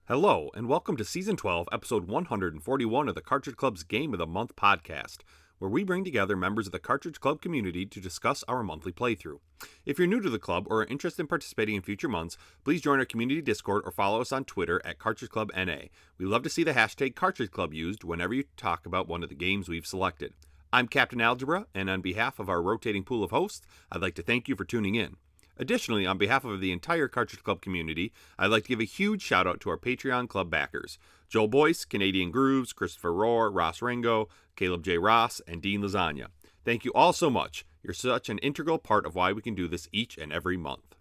Hello, and welcome to Season 12, Episode 141 of the Cartridge Club's Game of the Month podcast, where we bring together members of the Cartridge Club community to discuss our monthly playthrough. If you're new to the club or are interested in participating in future months, please join our community Discord or follow us on Twitter at Cartridge Club NA. We love to see the hashtag Cartridge Club used whenever you talk about one of the games we've selected. I'm Captain Algebra, and on behalf of our rotating pool of hosts, I'd like to thank you for tuning in. Additionally, on behalf of the entire Cartridge Club community, I'd like to give a huge shout out to our Patreon Club backers: Joel Boyce, Canadian Grooves, Christopher Rohr, Ross Ringo, Caleb J. Ross, and Dean Lasagna. Thank you all so much. You're such an integral part of why we can do this each and every month.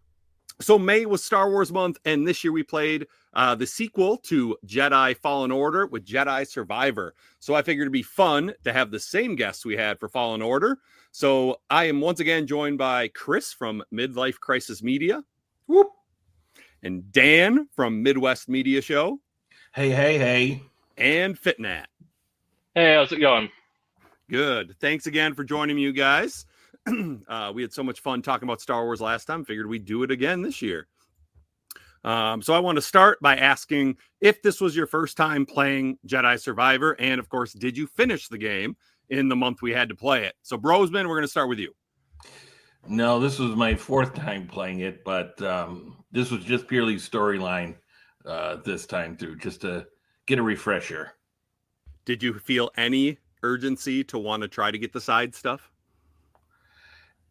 So May was Star Wars month, and this year we played the sequel to Jedi Fallen Order with Jedi Survivor. So I figured it'd be fun to have the same guests we had for Fallen Order. So I am once again joined by Chris from Midlife Crisis Media. Whoop. And Dan from Midwest Media Show. Hey. And Fitgnat. Hey, how's it going? Good. Thanks again for joining me, you guys. We had so much fun talking about Star Wars last time. Figured we'd do it again this year. So I want to start by asking if this was your first time playing Jedi Survivor, and of course, did you finish the game in the month we had to play it? So Brosman, we're going to start with you. No, this was my fourth time playing it, but this was just purely storyline this time through, just to get a refresher. Did you feel any urgency to want to try to get the side stuff?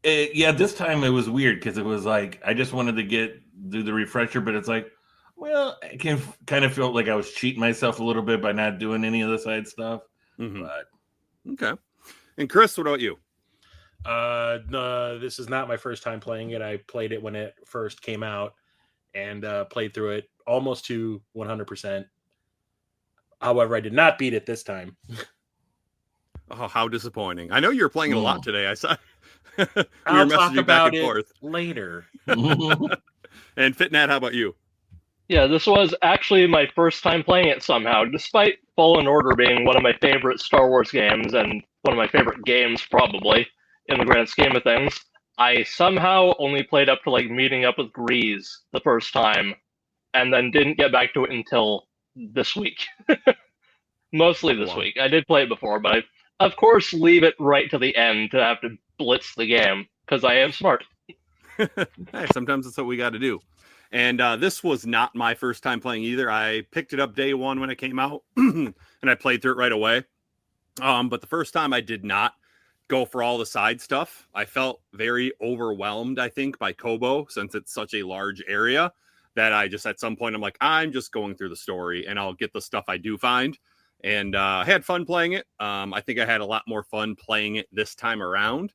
Yeah, this time it was weird because it was like I just wanted to do the refresher, but it's like, well, I can kind of feel like I was cheating myself a little bit by not doing any of the side stuff. Mm-hmm. But okay. And Chris, what about you? No, this is not my first time playing it. I played it when it first came out and played through it almost to 100%. However, I did not beat it this time. Oh, how disappointing. I know you were playing it a lot today. I saw I'll talk about it later. And Fitgnat, how about you? Yeah, this was actually my first time playing it somehow. Despite Fallen Order being one of my favorite Star Wars games and one of my favorite games probably in the grand scheme of things, I somehow only played up to like meeting up with Grease the first time and then didn't get back to it until this week. Mostly this week. I did play it before, but I, of course, leave it right to the end to have to blitz the game because I am smart. Hey, sometimes that's what we got to do. And this was not my first time playing either. I picked it up day one when it came out, and I played through it right away. But the first time I did not go for all the side stuff. I felt very overwhelmed, I think, by Kobo, since it's such a large area that I just, at some point, I'm like, I'm just going through the story, and I'll get the stuff I do find. And I had fun playing it. I think I had a lot more fun playing it this time around.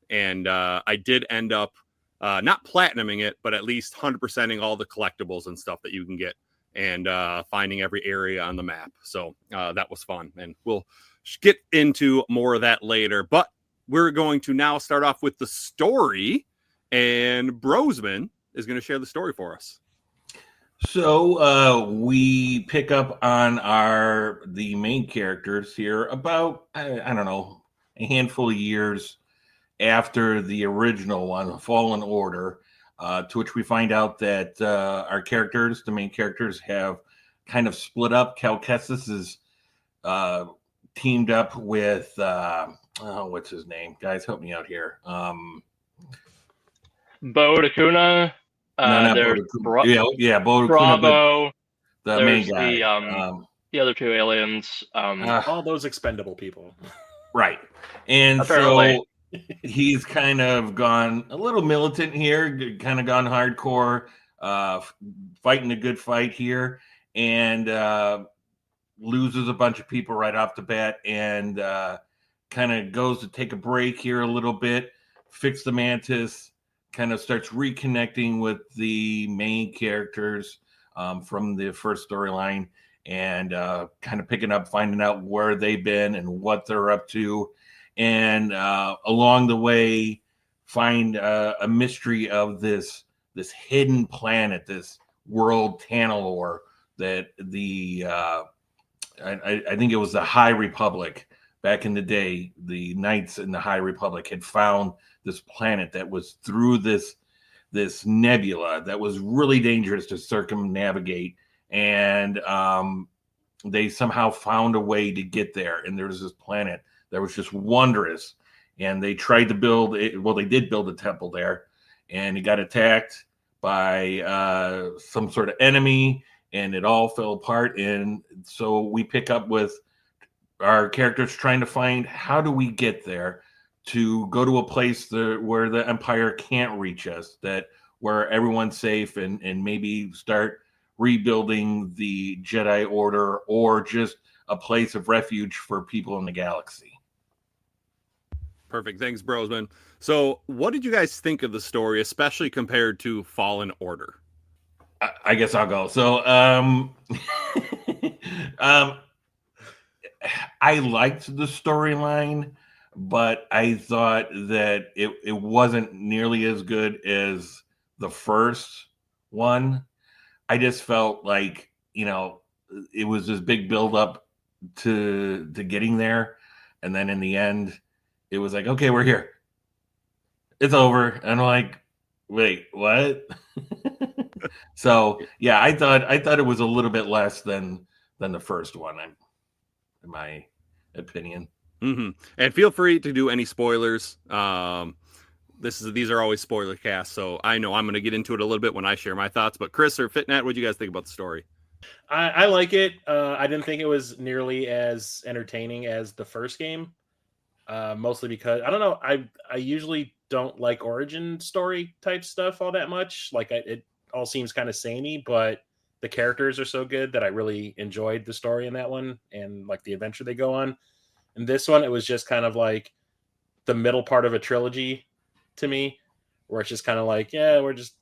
And I did end up not platinuming it, but at least 100%ing all the collectibles and stuff that you can get and finding every area on the map. So that was fun. And we'll get into more of that later. But we're going to now start off with the story. And Brosman is going to share the story for us. So we pick up on the main characters here about, I don't know, a handful of years after the original one, Fallen Order, to which we find out that our characters, the main characters, have kind of split up. Cal Kestis is teamed up with, what's his name? Guys, help me out here. Bo Dakuna. There's Bo Dakuna, Bravo. The main guy. The other two aliens. All those expendable people. Right. And apparently. So he's kind of gone a little militant here, kind of gone hardcore, fighting a good fight here, and loses a bunch of people right off the bat, and kind of goes to take a break here a little bit, fix the Mantis, kind of starts reconnecting with the main characters from the first storyline, and kind of picking up, finding out where they've been and what they're up to. And along the way, find a mystery of this hidden planet, this world Tanalor, that I think it was the High Republic back in the day. The Knights in the High Republic had found this planet that was through this nebula that was really dangerous to circumnavigate, and they somehow found a way to get there. And there was this planet that was just wondrous. And they tried to build it. Well, they did build a temple there, and it got attacked by some sort of enemy, and it all fell apart. And so we pick up with our characters trying to find, how do we get there to go to a place where the Empire can't reach us, where everyone's safe, and maybe start rebuilding the Jedi Order, or just a place of refuge for people in the galaxy. Perfect. Thanks, Brosman. So what did you guys think of the story, especially compared to Fallen Order? I guess I'll go. So I liked the storyline, but I thought that it wasn't nearly as good as the first one. I just felt like, it was this big build up to getting there. And then in the end, it was like, okay, we're here. It's over. And I'm like, wait, what? So yeah, I thought it was a little bit less than the first one, in my opinion. Mm-hmm. And feel free to do any spoilers. These are always spoiler casts, so I know I'm going to get into it a little bit when I share my thoughts. But Chris or Fitgnat, what do you guys think about the story? I like it. I didn't think it was nearly as entertaining as the first game, mostly because I don't know. I usually don't like origin story type stuff all that much. Like it all seems kind of samey, but the characters are so good that I really enjoyed the story in that one, and like the adventure they go on. In this one, it was just kind of like the middle part of a trilogy to me, where it's just kind of like, yeah, we're just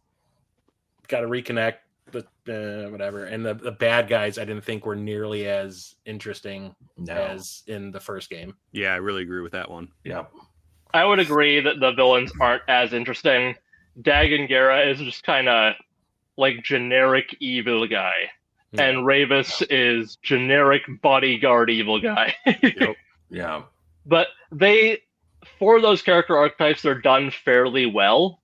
got to reconnect, but whatever. And the bad guys, I didn't think were nearly as interesting as in the first game. Yeah, I really agree with that one. Yeah, I would agree that the villains aren't as interesting. Dagan Gera is just kind of like generic evil guy, and Ravis is generic bodyguard evil guy. Yep. Yeah. But for those character archetypes, they're done fairly well.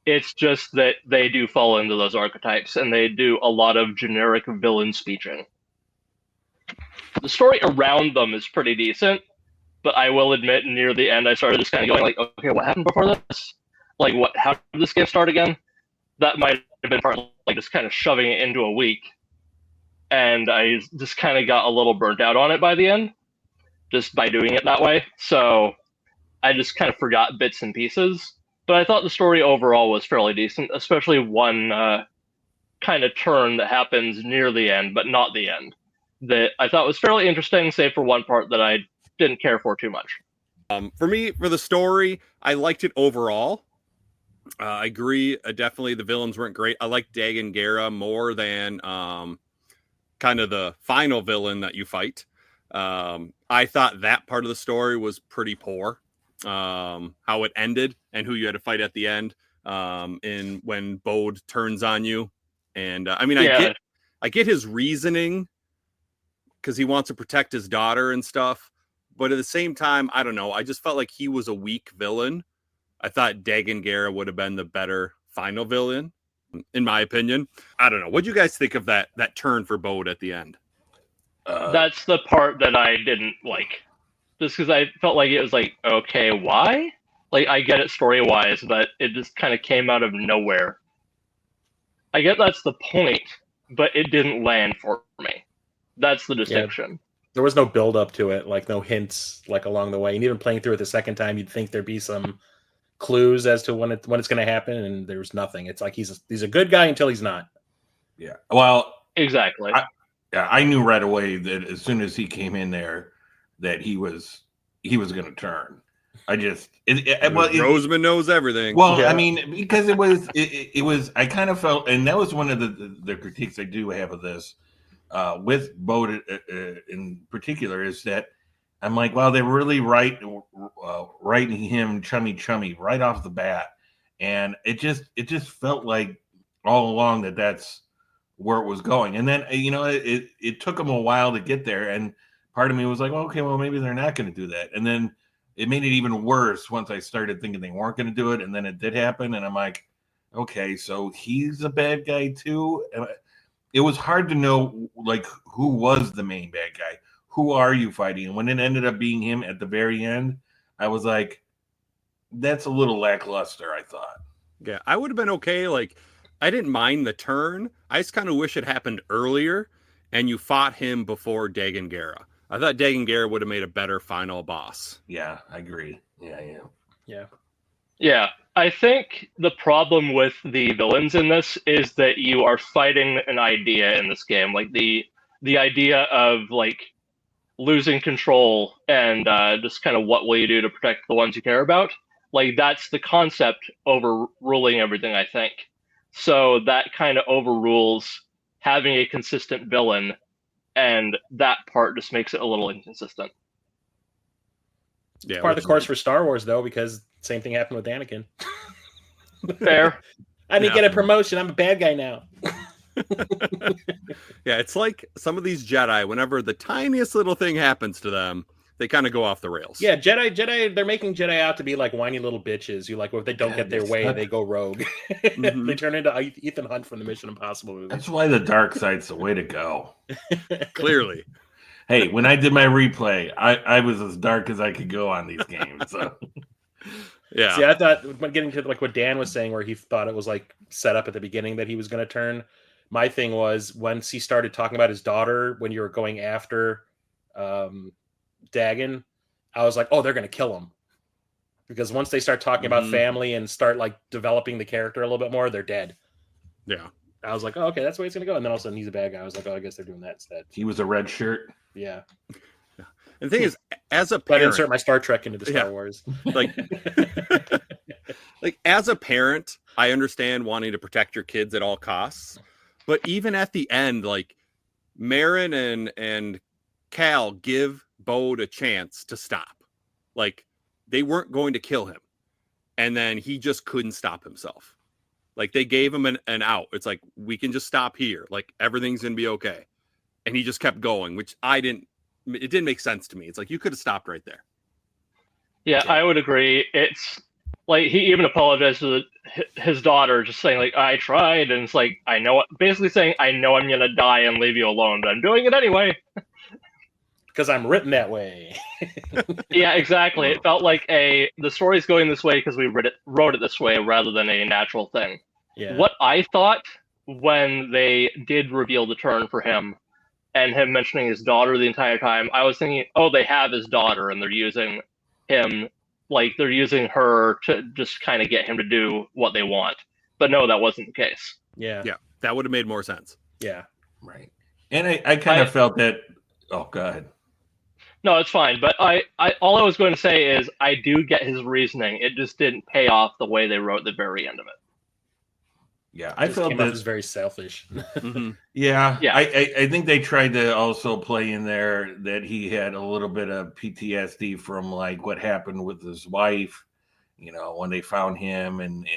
It's just that they do fall into those archetypes, and they do a lot of generic villain speeching. The story around them is pretty decent, but I will admit, near the end, I started just kind of going like, okay, what happened before this? Like, how did this game start again? That might have been part of like just kind of shoving it into a week, and I just kind of got a little burnt out on it by the end, just by doing it that way. So I just kind of forgot bits and pieces. But I thought the story overall was fairly decent, especially one kind of turn that happens near the end, but not the end, that I thought was fairly interesting, save for one part that I didn't care for too much. For me, for the story, I liked it overall. I agree. Definitely the villains weren't great. I liked Dagan Gera more than kind of the final villain that you fight. I thought that part of the story was pretty poor. How it ended and who you had to fight at the end, in when Bode turns on you. And I get his reasoning because he wants to protect his daughter and stuff. But at the same time, I don't know. I just felt like he was a weak villain. I thought Dagan Gera would have been the better final villain, in my opinion. I don't know. What do you guys think of that turn for Bode at the end? That's the part that I didn't like. Just because I felt like it was like, okay, why? Like, I get it story-wise, but it just kind of came out of nowhere. I get that's the point, but it didn't land for me. That's the distinction. Yeah. There was no build-up to it, like no hints like along the way. And even playing through it the second time, you'd think there'd be some clues as to when it's going to happen, and there's nothing. It's like he's a good guy until he's not. Yeah. Well, exactly. I knew right away that as soon as he came in there, that he was going to turn. Roseman knows everything. Well, yeah. I mean, because it was. I kind of felt, and that was one of the critiques I do have of this, with Bode in particular, is that I'm like, wow, they're really writing him chummy right off the bat, and it just felt like all along that's where it was going. And then it took them a while to get there, and part of me was like, well, okay, well, maybe they're not going to do that. And then it made it even worse once I started thinking they weren't going to do it, and then it did happen, and I'm like, okay, so he's a bad guy too. it was hard to know like who was the main bad guy. Who are you fighting? And when it ended up being him at the very end, I was like, that's a little lackluster, I thought. Yeah, I would have been okay. Like, I didn't mind the turn. I just kind of wish it happened earlier and you fought him before Dagon Gera. I thought Dagon Gera would have made a better final boss. Yeah, I agree. Yeah. I think the problem with the villains in this is that you are fighting an idea in this game. Like the idea of like losing control and just kind of what will you do to protect the ones you care about. Like that's the concept overruling everything, I think. So that kind of overrules having a consistent villain, and that part just makes it a little inconsistent. Yeah, Part of the course for Star Wars, though, because same thing happened with Anakin. Fair. I didn't get a promotion. I'm a bad guy now. Yeah, it's like some of these Jedi, whenever the tiniest little thing happens to them, they kind of go off the rails. Yeah, Jedi, they're making Jedi out to be like whiny little bitches. You like, well, if they don't get their way, they go rogue. Mm-hmm. They turn into Ethan Hunt from the Mission Impossible movie. That's why the dark side's the way to go. Clearly. Hey, when I did my replay, I was as dark as I could go on these games. So. Yeah. See, I thought when getting to like what Dan was saying, where he thought it was like set up at the beginning that he was going to turn. My thing was once he started talking about his daughter when you were going after Dagon, I was like, oh, they're going to kill him. Because once they start talking about family and start like developing the character a little bit more, they're dead. Yeah. I was like, oh, okay, that's the way it's going to go. And then all of a sudden he's a bad guy. I was like, oh, I guess they're doing that instead. He was a red shirt. Yeah. And the thing is, as a I'd parent, insert my Star Trek into the Star Wars. like as a parent, I understand wanting to protect your kids at all costs. But even at the end, like Marin and Cal give Bode a chance to stop. Like they weren't going to kill him. And then he just couldn't stop himself. Like they gave him an out. It's like, we can just stop here. Like everything's going to be okay. And he just kept going, which it didn't make sense to me. It's like, you could have stopped right there. Yeah, I would agree. It's like he even apologized to his daughter, just saying like, I tried. And it's like, basically saying, I know I'm going to die and leave you alone, but I'm doing it anyway. Because I'm written that way. Yeah, exactly. It felt like the story's going this way because we wrote it this way rather than a natural thing. Yeah. What I thought when they did reveal the turn for him and him mentioning his daughter the entire time, I was thinking, oh, they have his daughter and they're using him, like they're using her to just kind of get him to do what they want. But no, that wasn't the case. Yeah. Yeah, that would have made more sense. Yeah. Right. And I kind of felt that. Oh, go ahead. No, it's fine. But all I was going to say is I do get his reasoning. It just didn't pay off the way they wrote the very end of it. Yeah, I felt that that was very selfish. Mm-hmm. Yeah. I think they tried to also play in there that he had a little bit of PTSD from like what happened with his wife, when they found him and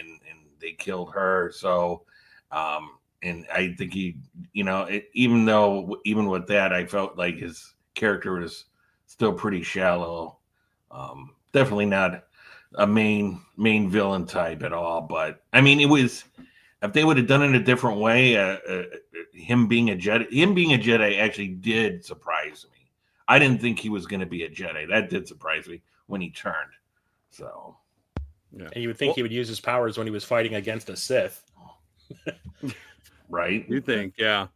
they killed her. So, and I think he, even with that, I felt like his character was still pretty shallow. Definitely not a main villain type at all. But I mean, it was. If they would have done it a different way, him being a Jedi actually did surprise me. I didn't think he was going to be a Jedi. That did surprise me when he turned. So, yeah. And you would think he would use his powers when he was fighting against a Sith. Right? You think, yeah.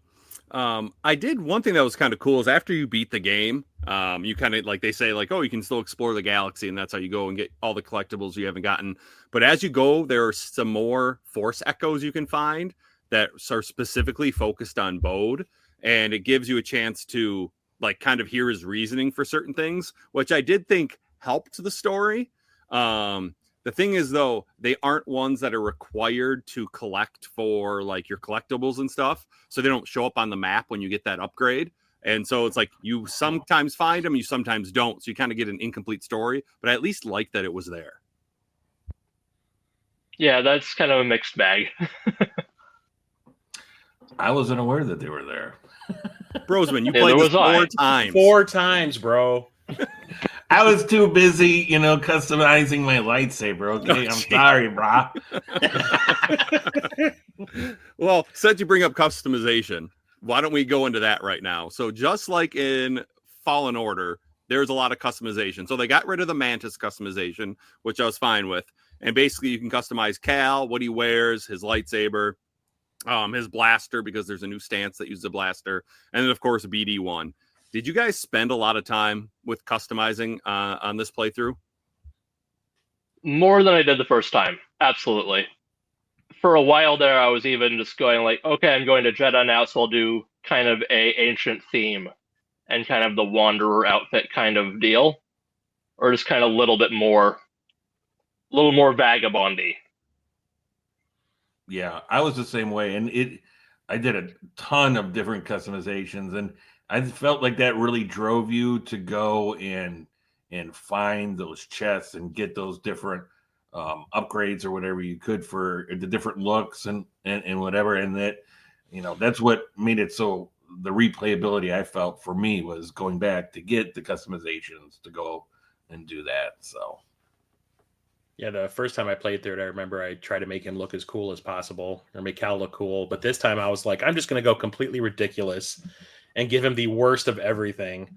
I did one thing that was kind of cool is after you beat the game, you kind of like they say like, oh, you can still explore the galaxy, and that's how you go and get all the collectibles you haven't gotten. But as you go, there are some more Force echoes you can find that are specifically focused on Bode, and it gives you a chance to like kind of hear his reasoning for certain things, which I did think helped the story. The thing is, though, they aren't ones that are required to collect for like your collectibles and stuff. So they don't show up on the map when you get that upgrade. And so it's like you sometimes find them, you sometimes don't. So you kind of get an incomplete story, but I at least like that it was there. Yeah, that's kind of a mixed bag. I wasn't aware that they were there. Brosman, you played this 4 times. 4 times, bro. I was too busy, customizing my lightsaber. Okay, I'm sorry, brah. Well, since you bring up customization, why don't we go into that right now? So just like in Fallen Order, there's a lot of customization. So they got rid of the Mantis customization, which I was fine with. And basically you can customize Cal, what he wears, his lightsaber, his blaster, because there's a new stance that uses a blaster. And then, of course, BD1. Did you guys spend a lot of time with customizing on this playthrough? More than I did the first time. Absolutely. For a while there, I was even just going like, okay, I'm going to Jedi now, so I'll do kind of a ancient theme and kind of the Wanderer outfit kind of deal. Or just kind of a little more vagabondy. Yeah, I was the same way. And I did a ton of different customizations, and I felt like that really drove you to go and find those chests and get those different upgrades or whatever you could for the different looks and whatever. And that, that's what made it so the replayability I felt for me was going back to get the customizations to go and do that. So. Yeah, the first time I played through it, I remember I tried to make him look as cool as possible, or make Cal look cool. But this time I was like, I'm just going to go completely ridiculous and give him the worst of everything.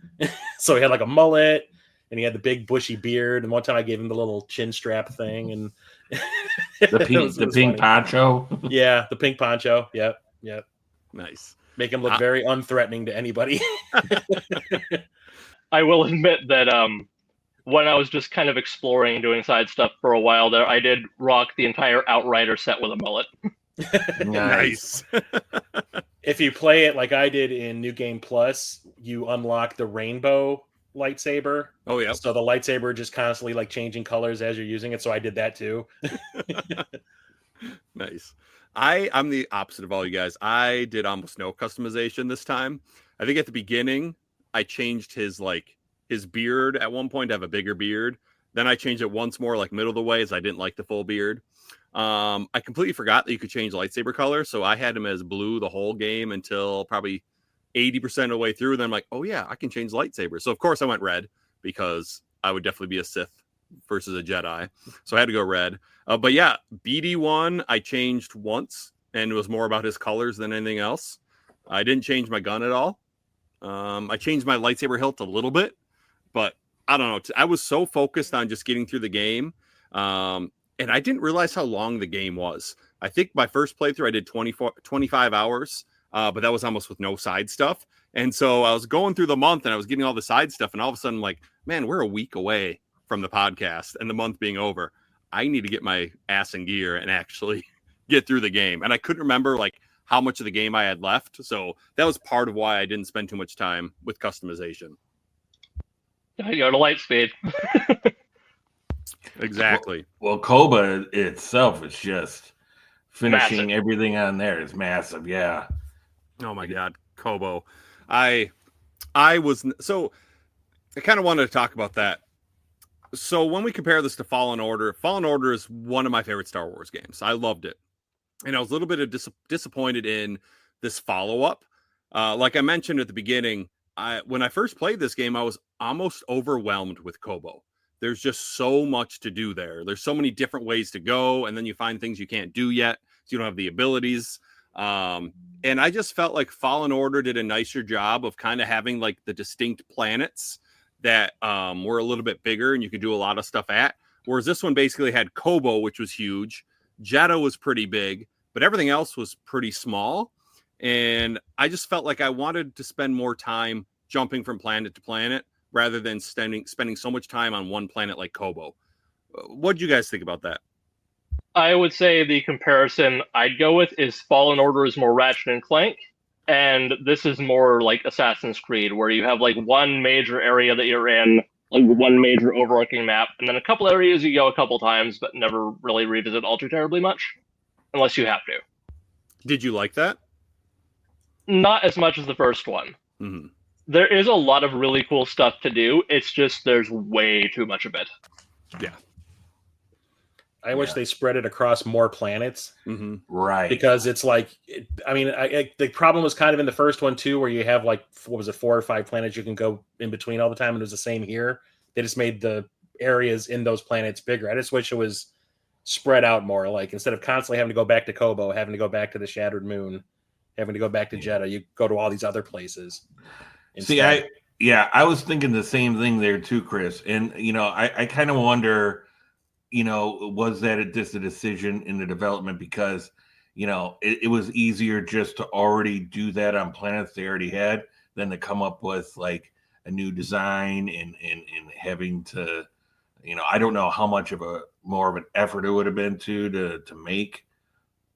So he had like a mullet, and he had the big bushy beard. And one time I gave him the little chin strap thing, and the pink poncho. Yeah, the pink poncho. Yep. Nice. Make him look very unthreatening to anybody. I will admit that when I was just kind of exploring and doing side stuff for a while there, I did rock the entire Outrider set with a mullet. Nice. If you play it like I did in New Game Plus, you unlock the rainbow lightsaber. Oh, yeah. So the lightsaber just constantly like changing colors as you're using it. So I did that too. Nice. I'm the opposite of all you guys. I did almost no customization this time. I think at the beginning, I changed his beard at one point to have a bigger beard. Then I changed it once more, like middle of the way, as I didn't like the full beard. I completely forgot that you could change lightsaber color, so I had him as blue the whole game until probably 80% of the way through. Then I'm like, oh yeah, I can change lightsabers. So of course I went red, because I would definitely be a Sith versus a Jedi. So I had to go red. But yeah, BD1 I changed once, and it was more about his colors than anything else. I didn't change my gun at all. I changed my lightsaber hilt a little bit, but I don't know. I was so focused on just getting through the game. And I didn't realize how long the game was. I think my first playthrough, I did 25 hours, but that was almost with no side stuff. And so I was going through the month and I was getting all the side stuff. And all of a sudden, I'm like, man, we're a week away from the podcast and the month being over. I need to get my ass in gear and actually get through the game. And I couldn't remember how much of the game I had left. So that was part of why I didn't spend too much time with customization. You go to light speed. Exactly. Well, Koba itself is just finishing massive. Everything on there is massive. Yeah. Oh my God, Kobo. I kind of wanted to talk about that. So when we compare this to Fallen Order is one of my favorite Star Wars games. I loved it. And I was a little bit disappointed in this follow-up. Like I mentioned at the beginning, when I first played this game, I was almost overwhelmed with Kobo. There's just so much to do there. There's so many different ways to go, and then you find things you can't do yet, so you don't have the abilities. And I just felt like Fallen Order did a nicer job of kind of having the distinct planets that were a little bit bigger and you could do a lot of stuff at. Whereas this one basically had Kobo, which was huge. Jeddah was pretty big, but everything else was pretty small. And I just felt like I wanted to spend more time jumping from planet to planet rather than spending so much time on one planet like Kobo. What do you guys think about that? I would say the comparison I'd go with is Fallen Order is more Ratchet and Clank, and this is more like Assassin's Creed, where you have one major area that you're in, one major overarching map, and then a couple areas you go a couple times, but never really revisit all too terribly much, unless you have to. Did you like that? Not as much as the first one. Mm-hmm. There is a lot of really cool stuff to do. It's just there's way too much of it. Yeah. I wish they spread it across more planets. Mm-hmm. Right. Because it's the problem was kind of in the first one too, where you have 4 or 5 planets you can go in between all the time. And it was the same here. They just made the areas in those planets bigger. I just wish it was spread out more. Instead of constantly having to go back to Kobo, having to go back to the Shattered Moon, having to go back to Jeddah. You go to all these other places. Instead. I was thinking the same thing there too, Chris. And I kind of wonder, was that just a decision in the development because it was easier just to already do that on planets they already had than to come up with like a new design and having to, I don't know how much of more of an effort it would have been to make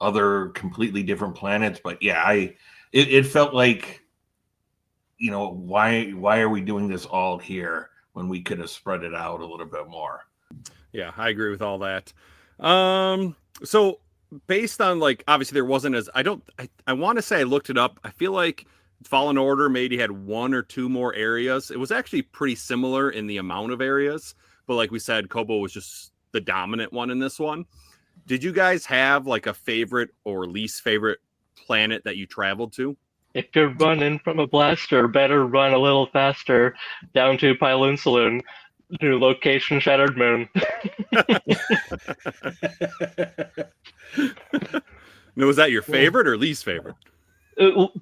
other completely different planets. But it felt like, why are we doing this all here when we could have spread it out a little bit more? Yeah, I agree with all that. So based on like, obviously there wasn't I want to say I looked it up. I feel like Fallen Order maybe had one or two more areas. It was actually pretty similar in the amount of areas, but like we said, Kobo was just the dominant one in this one. Did you guys have like a favorite or least favorite planet that you traveled to? If you're running from a blaster, better run a little faster down to Pyloon Saloon, to location Shattered Moon. Now, was that your favorite or least favorite?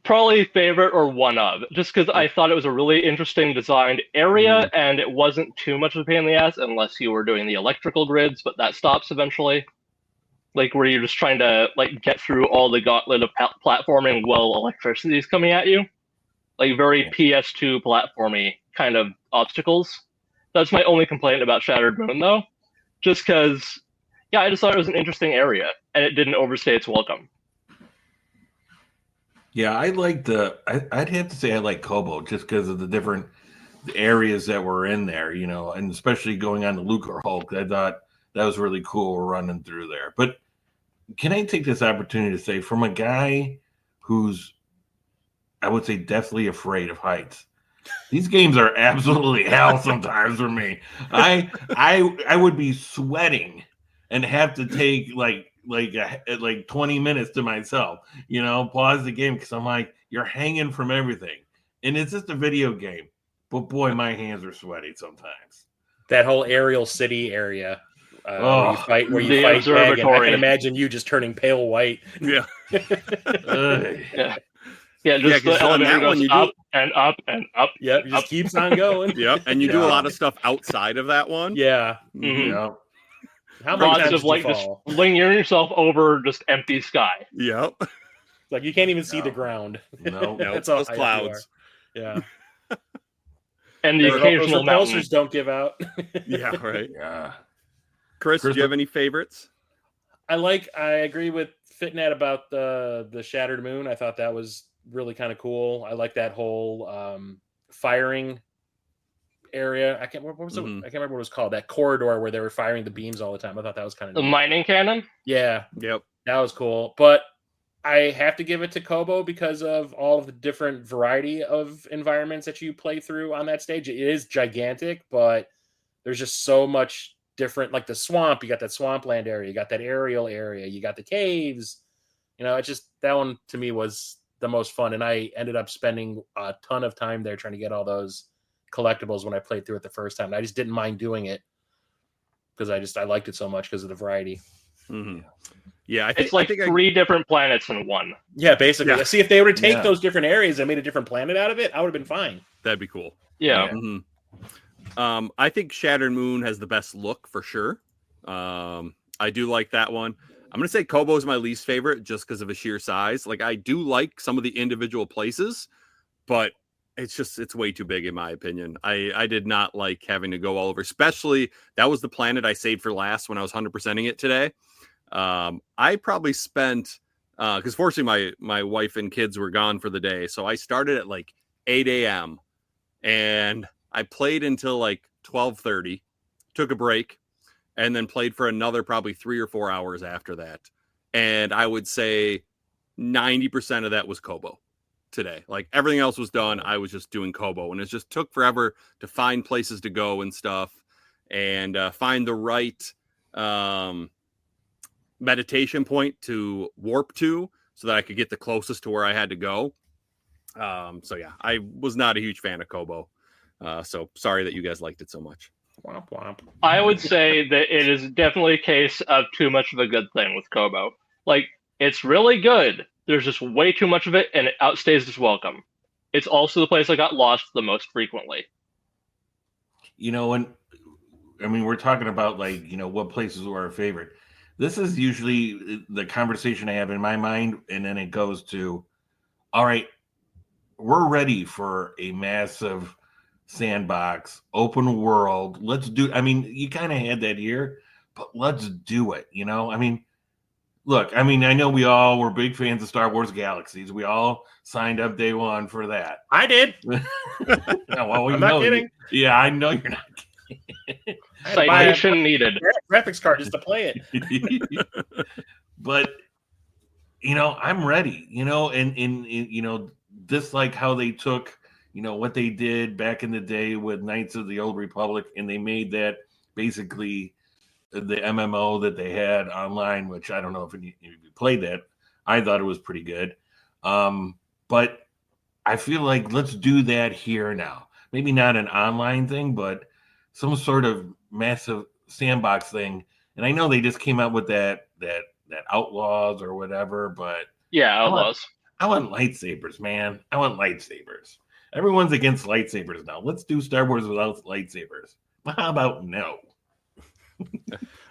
Probably favorite or one of, just because I thought it was a really interesting designed area, and it wasn't too much of a pain in the ass unless you were doing the electrical grids, but that stops eventually. Like where you're just trying to like get through all the gauntlet of platforming while electricity is coming at you, like very PS2 platformy kind of obstacles. That's my only complaint about Shattered Moon, though, just because, I just thought it was an interesting area and it didn't overstay its welcome. Yeah, I liked I'd have to say I like Kobo just because of the different areas that were in there, and especially going on to Luke Hulk. I thought that was really cool running through there. But can I take this opportunity to say, from a guy who's, I would say, deathly afraid of heights, these games are absolutely hell sometimes for me. I would be sweating and have to take like 20 minutes to myself, pause the game because I'm like, you're hanging from everything. And it's just a video game. But boy, my hands are sweaty sometimes. That whole aerial city area. Where you fight observatory. I can imagine you just turning pale white. Yeah. Just the elevator goes up and up and up. Yep, it just keeps on going. Yep, and you do a lot of stuff outside of that one. Yeah. Mm-hmm. Yep. How many times of like just flinging yourself over just empty sky. Yep. Like you can't even see the ground. No, That's all clouds. Yeah. And the occasional repulsors don't give out. Yeah, right. Yeah. Chris, do you have any favorites? I agree with Fitgnat about the Shattered Moon. I thought that was really kind of cool. I like that whole firing area. I can't remember what it was called. That corridor where they were firing the beams all the time. I thought that was kind of the mining cannon. Yeah. Yep. That was cool. But I have to give it to Kobo because of all of the different variety of environments that you play through on that stage. It is gigantic, but there's just so much different, like the swamp. You got that swampland area, you got that aerial area, you got the caves. It just, that one to me was the most fun. And I ended up spending a ton of time there trying to get all those collectibles when I played through it the first time. And I just didn't mind doing it because I liked it so much because of the variety. Mm-hmm. Yeah, it's like three different planets in one. Yeah, basically. Yeah. See, if they were to take those different areas and made a different planet out of it, I would have been fine. That'd be cool. Yeah. Mm-hmm. I think Shattered Moon has the best look for sure. I do like that one. I'm going to say Kobo is my least favorite just because of the sheer size. Like, I do like some of the individual places, but it's way too big in my opinion. I did not like having to go all over, especially that was the planet I saved for last when I was 100%ing it today. I probably spent, because fortunately my wife and kids were gone for the day. So I started at like 8 a.m. and I played until like 12:30, took a break, and then played for another probably 3 or 4 hours after that. And I would say 90% of that was Kobo today. Like everything else was done. I was just doing Kobo, and it just took forever to find places to go and stuff and find the right meditation point to warp to so that I could get the closest to where I had to go. So yeah, I was not a huge fan of Kobo. So sorry that you guys liked it so much. Womp womp. I would say that it is definitely a case of too much of a good thing with Kobo. Like, it's really good, There's just way too much of it, and it outstays its welcome. It's also the place I got lost the most frequently. We're talking about what places were our favorite. This is usually the conversation I have in my mind, and then it goes to, all right, we're ready for a massive sandbox, open world. Let's do. You kind of had that here, but let's do it. Look, I know we all were big fans of Star Wars Galaxies. We all signed up day one for that. I did. Well, I'm not kidding. Yeah, I know you're not kidding. Citation needed. Graphics card just to play it. But I'm ready. And this, like how they took what they did back in the day with Knights of the Old Republic, and they made that basically the MMO that they had online, which I don't know if you played that. I thought it was pretty good. But I feel like let's do that here now. Maybe not an online thing, but some sort of massive sandbox thing. And I know they just came out with that Outlaws or whatever, but yeah, Outlaws. I want lightsabers, man. I want lightsabers. Everyone's against lightsabers now. Let's do Star Wars without lightsabers. How about no?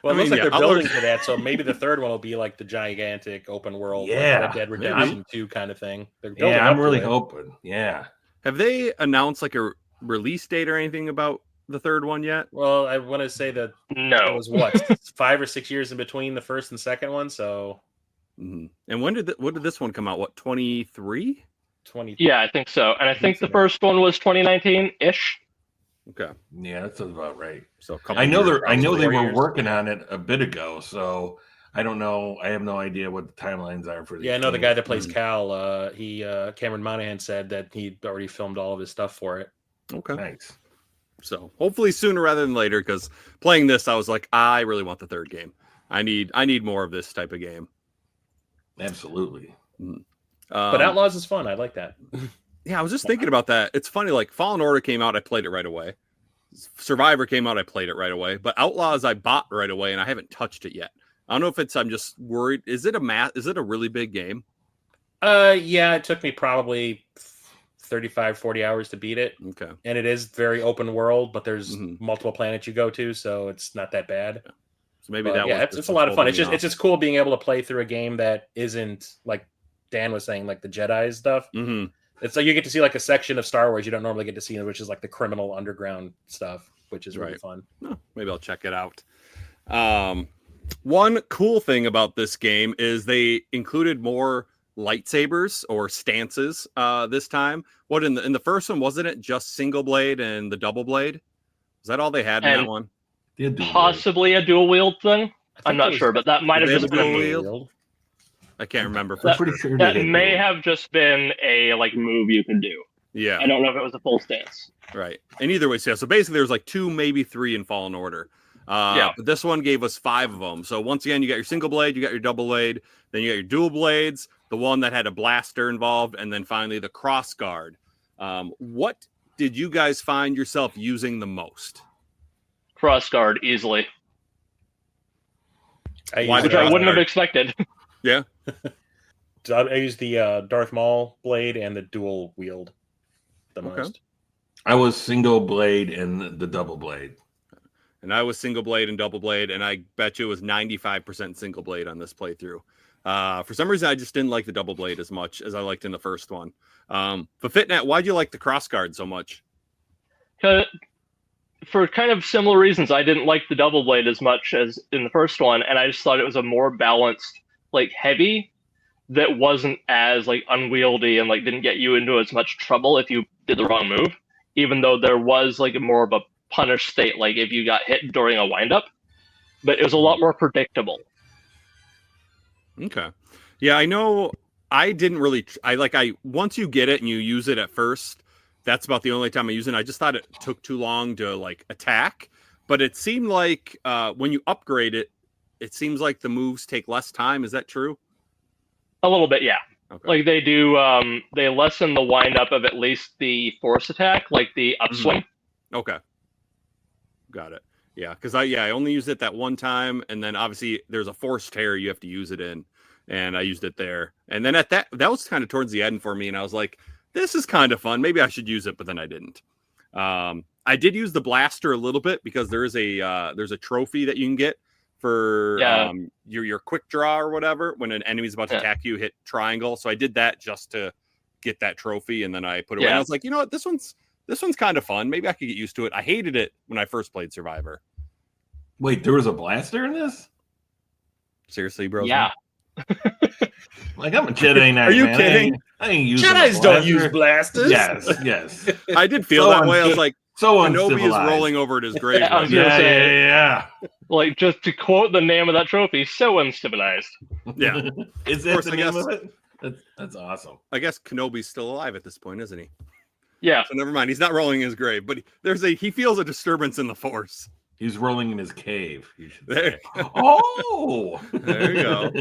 Well, it looks like they're building for that, so maybe the third one will be like the gigantic open world, like Red Dead Redemption 2 kind of thing. I'm really hoping. Yeah. Have they announced like a release date or anything about the third one yet? Well, I want to say that it was 5 or 6 years in between the first and second one, so. Mm-hmm. And when did this one come out? What, 23? 20. Yeah, I think so. And I think the first one was 2019-ish. Okay. Yeah, that sounds about right. So I know they were working on it a bit ago, so I don't know. I have no idea what the timelines are for. Yeah, I know the guy that plays Cal. Cameron Monaghan said that he'd already filmed all of his stuff for it. Okay, nice. So hopefully sooner rather than later, because playing this, I was like, I really want the third game. I need more of this type of game. Absolutely. But Outlaws is fun. I like that. Yeah, I was just thinking about that. It's funny, like Fallen Order came out, I played it right away. Survivor came out, I played it right away. But Outlaws I bought right away, and I haven't touched it yet. I don't know if I'm just worried. Is it a really big game? Yeah, it took me probably 35, 40 hours to beat it. Okay. And it is very open world, but there's multiple planets you go to, so it's not that bad. Yeah. So maybe it's a lot of fun. It's just cool being able to play through a game that isn't like Dan was saying, like the Jedi stuff. Mm-hmm. It's like you get to see like a section of Star Wars you don't normally get to see, which is like the criminal underground stuff, which is really fun. Oh, maybe I'll check it out. One cool thing about this game is they included more lightsabers or stances this time. What in the first one, wasn't it just single blade and the double blade? Is that all they had in that one? Possibly a dual wield thing. I'm not sure, but that might have just been a wield. I can't remember. Pretty sure that may have just been a move you can do. Yeah, I don't know if it was a full stance. Right, and either way, so basically there's like 2, maybe 3 in Fallen Order. But this one gave us 5 of them. So once again, you got your single blade, you got your double blade, then you got your dual blades, the one that had a blaster involved, and then finally the cross guard. What did you guys find yourself using the most? Cross guard easily. Which I wouldn't have expected. Yeah. I used the Darth Maul blade and the dual wield the most. I was single blade and the double blade. And I was single blade and double blade, and I bet you it was 95% single blade on this playthrough. For some reason, I just didn't like the double blade as much as I liked in the first one. But Fitgnat, why'd you like the cross guard so much? For kind of similar reasons, I didn't like the double blade as much as in the first one, and I just thought it was a more balanced, heavy that wasn't as unwieldy and didn't get you into as much trouble if you did the wrong move. Even though there was more of a punish state, if you got hit during a windup, but it was a lot more predictable. Okay, yeah, I know. I didn't really. Once you get it and you use it at first, that's about the only time I use it. I just thought it took too long to attack, but it seemed like when you upgrade it, it seems like the moves take less time. Is that true? A little bit, yeah. Okay. They do. They lessen the windup of at least the force attack, the upswing. Okay. Got it. Yeah, because I only used it that one time, and then obviously there's a force tear you have to use it in. and I used it there. And then that was kind of towards the end for me, and I was like, this is kind of fun. Maybe I should use it, but then I didn't. I did use the blaster a little bit because there's a trophy that you can get for your quick draw or whatever. When an enemy's about to attack you, hit triangle. So I did that just to get that trophy, and then I put it away. And I was like, you know what, this one's kind of fun. Maybe I could get used to it. I hated it when I first played Survivor. Wait, there was a blaster in this? Seriously, bro? Yeah. Like, I'm a Jedi Knight. Are you kidding? I ain't using Jedis don't use blasters. Yes. I did feel that way. I was like, Kenobi is rolling over at his grave. Yeah. Like, just to quote the name of that trophy, so uncivilized. Yeah. Is that the name of it? That's awesome. I guess Kenobi's still alive at this point, isn't he? Yeah. So never mind. He's not rolling in his grave, but he feels a disturbance in the Force. He's rolling in his cave. You should say. Oh, there you go.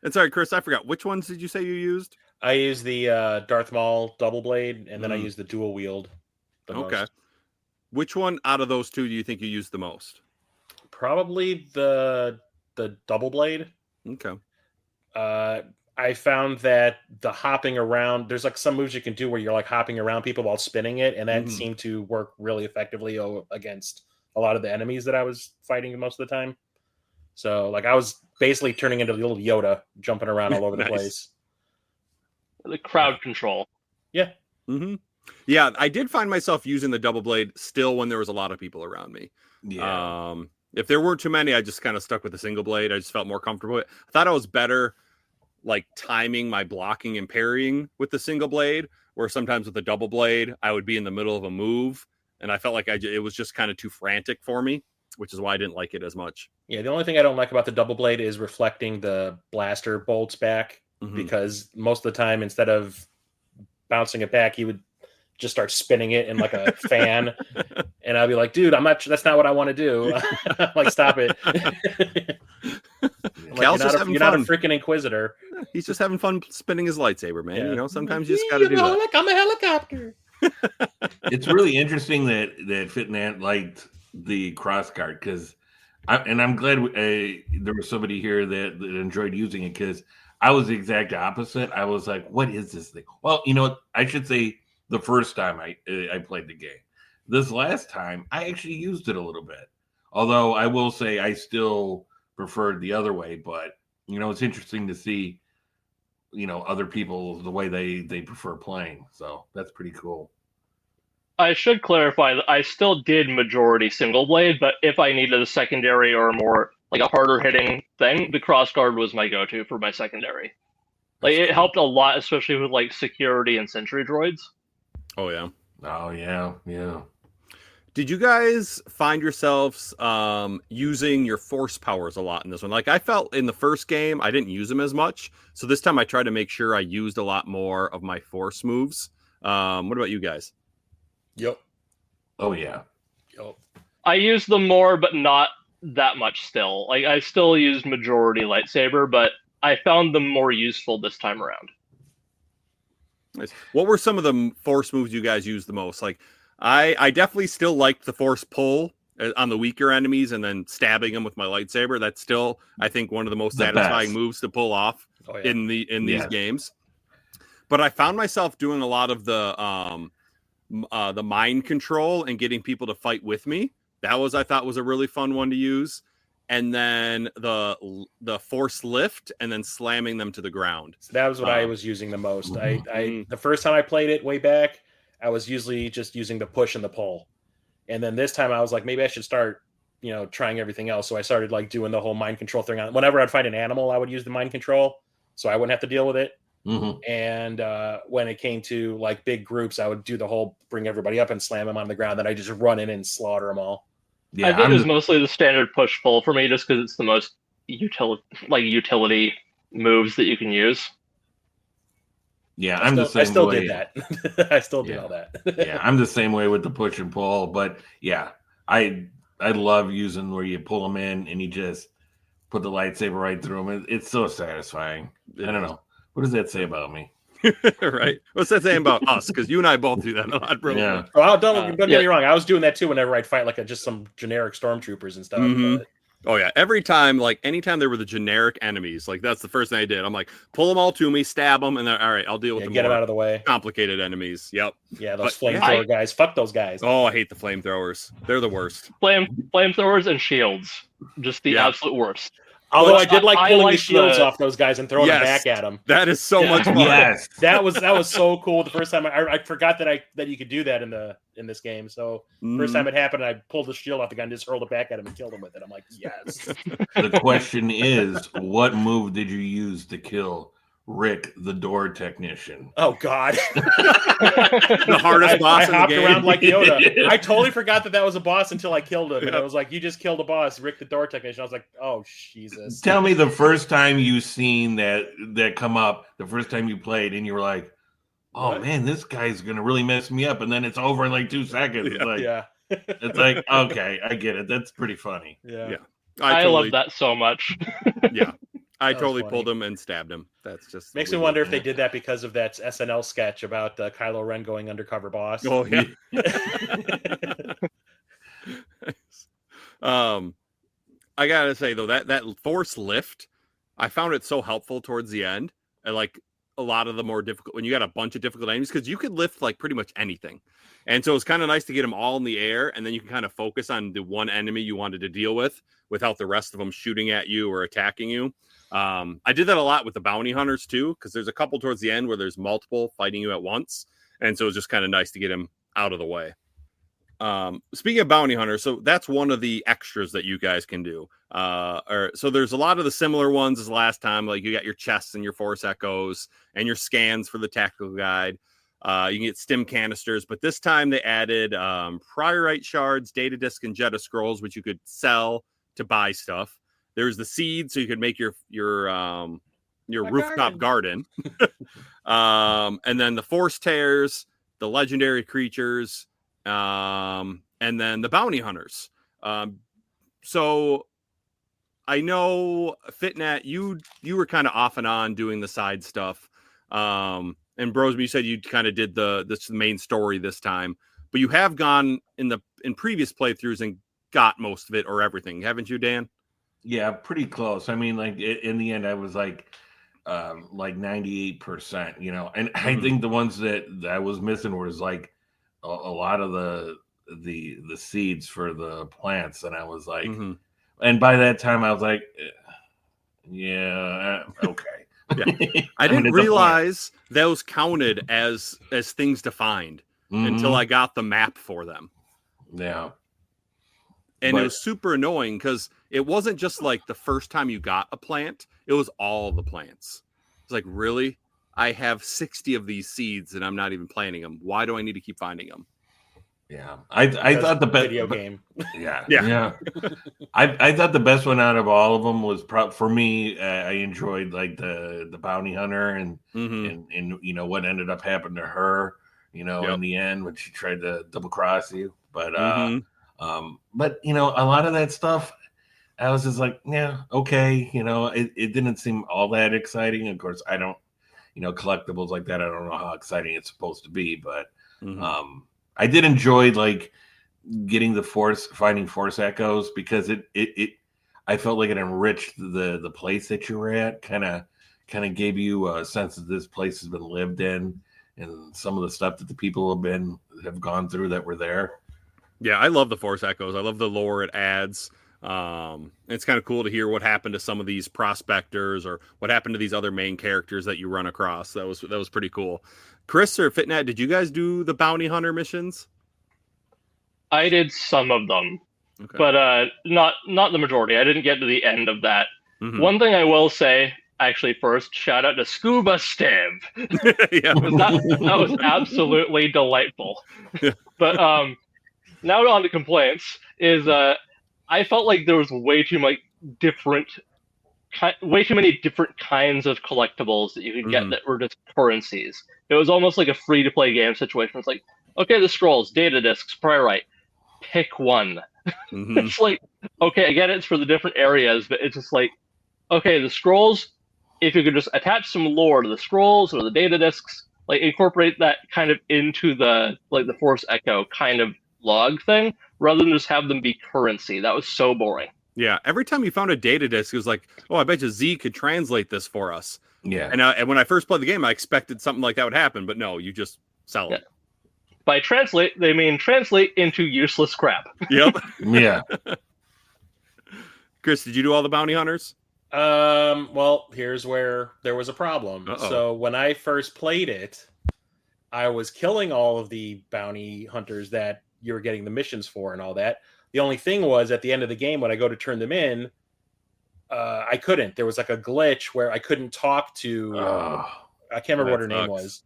And sorry, Chris, I forgot. Which ones did you say you used? I used the Darth Maul double blade, and then I used the dual wield. Okay. Which one out of those two do you think you used the most? Probably the double blade. Okay. I found that the hopping around, there's like some moves you can do where you're like hopping around people while spinning it, and that seemed to work really effectively against a lot of the enemies that I was fighting most of the time. So like I was basically turning into little Yoda, jumping around all over the place. The crowd control. Yeah. Mm-hmm. Yeah, I did find myself using the double blade still when there was a lot of people around me. Yeah. If there weren't too many, I just kind of stuck with the single blade. I just felt more comfortable with it. I thought I was better like timing my blocking and parrying with the single blade, where sometimes with the double blade, I would be in the middle of a move, and I felt like it was just kind of too frantic for me, which is why I didn't like it as much. Yeah, the only thing I don't like about the double blade is reflecting the blaster bolts back, because most of the time, instead of bouncing it back, he would just start spinning it in like a fan, and I'd be like, dude, that's not what I want to do. Like, stop it. Cal's just having fun. Not a freaking Inquisitor. He's just having fun spinning his lightsaber, man. Yeah. You know, sometimes you just got to do that. I'm a helicopter. It's really interesting that Fitgnat liked the cross guard, because I'm glad there was somebody here that enjoyed using it, because I was the exact opposite. I was like, what is this thing? Well, you know, I should say the first time I played the game. This last time, I actually used it a little bit. Although I will say I still preferred the other way. But, you know, it's interesting to see, you know, other people, the way they prefer playing. So that's pretty cool. I should clarify that I still did majority single blade, but if I needed a secondary or more like a harder hitting thing, the crossguard was my go-to for my secondary. Like, it helped a lot, especially with like security and sentry droids. Oh yeah. Oh yeah. Yeah. Did you guys find yourselves using your force powers a lot in this one? Like, I felt in the first game, I didn't use them as much. So this time I tried to make sure I used a lot more of my force moves. What about you guys? Yep. Oh yeah. Yep. I used them more, but not that much still. Like, I still used majority lightsaber, but I found them more useful this time around. Nice. What were some of the force moves you guys used the most? Like, I definitely still liked the force pull on the weaker enemies and then stabbing them with my lightsaber. That's still, I think, one of the most satisfying moves to pull off in these games. But I found myself doing a lot of the mind control and getting people to fight with me. That I thought was a really fun one to use. And then the force lift and then slamming them to the ground. So that was what I was using the most. The first time I played it way back, I was usually just using the push and the pull. And then this time I was like, maybe I should start, you know, trying everything else. So I started like doing the whole mind control thing. Whenever I'd fight an animal, I would use the mind control so I wouldn't have to deal with it. And when it came to like big groups, I would do the whole bring everybody up and slam them on the ground. Then I just run in and slaughter them all. Yeah, I think it was mostly the standard push pull for me, just because it's the most utility moves that you can use. Yeah, I'm the same way. I still did that. I still did all that. Yeah, I'm the same way with the push and pull. But yeah, I love using where you pull them in and you just put the lightsaber right through them. It's so satisfying. I don't know. What does that say about me? Right. What's that saying about us? Because you and I both do that a lot, bro. Yeah. Don't get me wrong. I was doing that too whenever I'd fight like just some generic stormtroopers and stuff. Oh yeah, every time, like anytime there were the generic enemies, like that's the first thing I did. I'm like, pull them all to me, stab them, and then all right, I'll deal with the get them more out of the way. complicated enemies. Yep. Yeah, those But, flamethrower guys. Fuck those guys. Oh, I hate the flamethrowers. They're the worst. Flamethrowers and shields, just the absolute worst. Although I did like pulling the like shields off those guys and throwing them back at them. That is so much fun. Yes, that was so cool. The first time I forgot that you could do that in this game. So first time it happened, I pulled the shield off the guy and just hurled it back at him and killed him with it. I'm like, yes. The question is, what move did you use to kill Rick, the door technician? Oh God, the hardest boss I in the hopped game. around like Yoda. I totally forgot that was a boss until I killed him, and I was like, "You just killed a boss, Rick, the door technician." I was like, "Oh Jesus!" Tell me the first time you seen that come up, the first time you played, and you were like, "Oh What? man, this guy's gonna really mess me up," and then it's over in like 2 seconds. It's like, it's like, okay, I get it. That's pretty funny. Yeah. I love that so much. Yeah. I totally funny. pulled him and stabbed him. That's just Makes me wonder if they did that because of that SNL sketch about Kylo Ren going undercover boss. Oh yeah. I gotta say though, that force lift, I found it so helpful towards the end. And like a lot of the more difficult, when you got a bunch of difficult enemies, because you could lift like pretty much anything. And so it's kind of nice to get them all in the air, and then you can kind of focus on the one enemy you wanted to deal with without the rest of them shooting at you or attacking you. I did that a lot with the bounty hunters too, because there's a couple towards the end where there's multiple fighting you at once. And so it's just kind of nice to get him out of the way. Speaking of bounty hunters, so that's one of the extras that you guys can do. So there's a lot of the similar ones as last time, like you got your chests and your force echoes and your scans for the tactical guide. You can get stim canisters, but this time they added priorite shards, data disk, and Jedi scrolls, which you could sell to buy stuff. There's the seed, so you could make your rooftop garden. And then the force tears, the legendary creatures, and then the bounty hunters. So I know Fitgnat, you were kind of off and on doing the side stuff. And Brosby, you said you kind of did this main story this time, but you have gone in previous playthroughs and got most of it or everything, haven't you, Dan? Yeah, pretty close. I mean, like in the end, I was like 98%, you know. And I think the ones that I was missing was like a lot of the seeds for the plants, and I was like, and by that time I was like, yeah, okay. Yeah. I didn't realize those counted as things to find until I got the map for them. Yeah. And it was super annoying because it wasn't just like the first time you got a plant, it was all the plants. It's like, really? I have 60 of these seeds and I'm not even planting them. Why do I need to keep finding them? Yeah. I thought the best video game. Yeah. I thought the best one out of all of them was for me. I enjoyed like the bounty hunter and you know what ended up happening to her, you know, in the end when she tried to double cross you. But you know, a lot of that stuff, I was just like, yeah, okay. You know, it didn't seem all that exciting. Of course, I don't, you know, collectibles like that, I don't know how exciting it's supposed to be, but I did enjoy like getting finding force echoes because I felt like it enriched the place that you were at, kind of gave you a sense that this place has been lived in and some of the stuff that the people have gone through that were there. Yeah, I love the Force Echoes. I love the lore it adds. It's kind of cool to hear what happened to some of these prospectors or what happened to these other main characters that you run across. That was pretty cool. Chris or Fitgnat, did you guys do the bounty hunter missions? I did some of them, but not the majority. I didn't get to the end of that. One thing I will say, actually, first, shout out to Scuba Stiv. that was absolutely delightful. But now on to complaints. I felt like there was way too many different kinds of collectibles that you could get that were just currencies. It was almost like a free-to-play game situation. It's like, okay, the scrolls, data discs, priorite, pick one. It's like, okay, I get it, it's for the different areas, but it's just like, okay, the scrolls, if you could just attach some lore to the scrolls or the data discs, like incorporate that kind of into the Force Echo kind of log thing, rather than just have them be currency. That was so boring. Yeah, every time you found a data disk, it was like, oh, I bet you Z could translate this for us. Yeah. And when I first played the game, I expected something like that would happen, but no, you just sell them. By translate, they mean translate into useless crap. Yep. Yeah. Chris, did you do all the bounty hunters? Well, here's where there was a problem. Uh-oh. So when I first played it, I was killing all of the bounty hunters that you were getting the missions for and all that. The only thing was at the end of the game, when I go to turn them in, I couldn't. There was like a glitch where I couldn't talk to. I can't remember what her name was.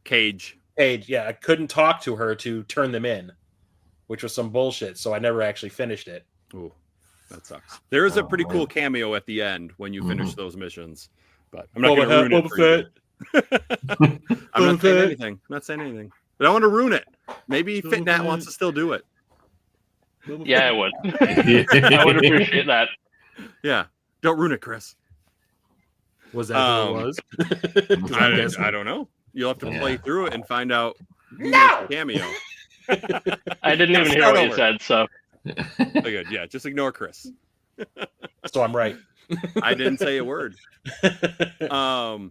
Cage. Yeah, I couldn't talk to her to turn them in, which was some bullshit. So I never actually finished it. Ooh, that sucks. There is a pretty cool cameo at the end when you finish those missions, but I'm not going to ruin it for you. I'm not saying anything. I'm not saying anything. But I want to ruin it. Maybe Fitgnat wants to still do it. Yeah, I would. I would appreciate that. Yeah. Don't ruin it, Chris. Was that who it was? I don't know. You'll have to play through it and find out cameo. I didn't even hear what you said, so. Good. Yeah, just ignore Chris. So I'm right. I didn't say a word. No,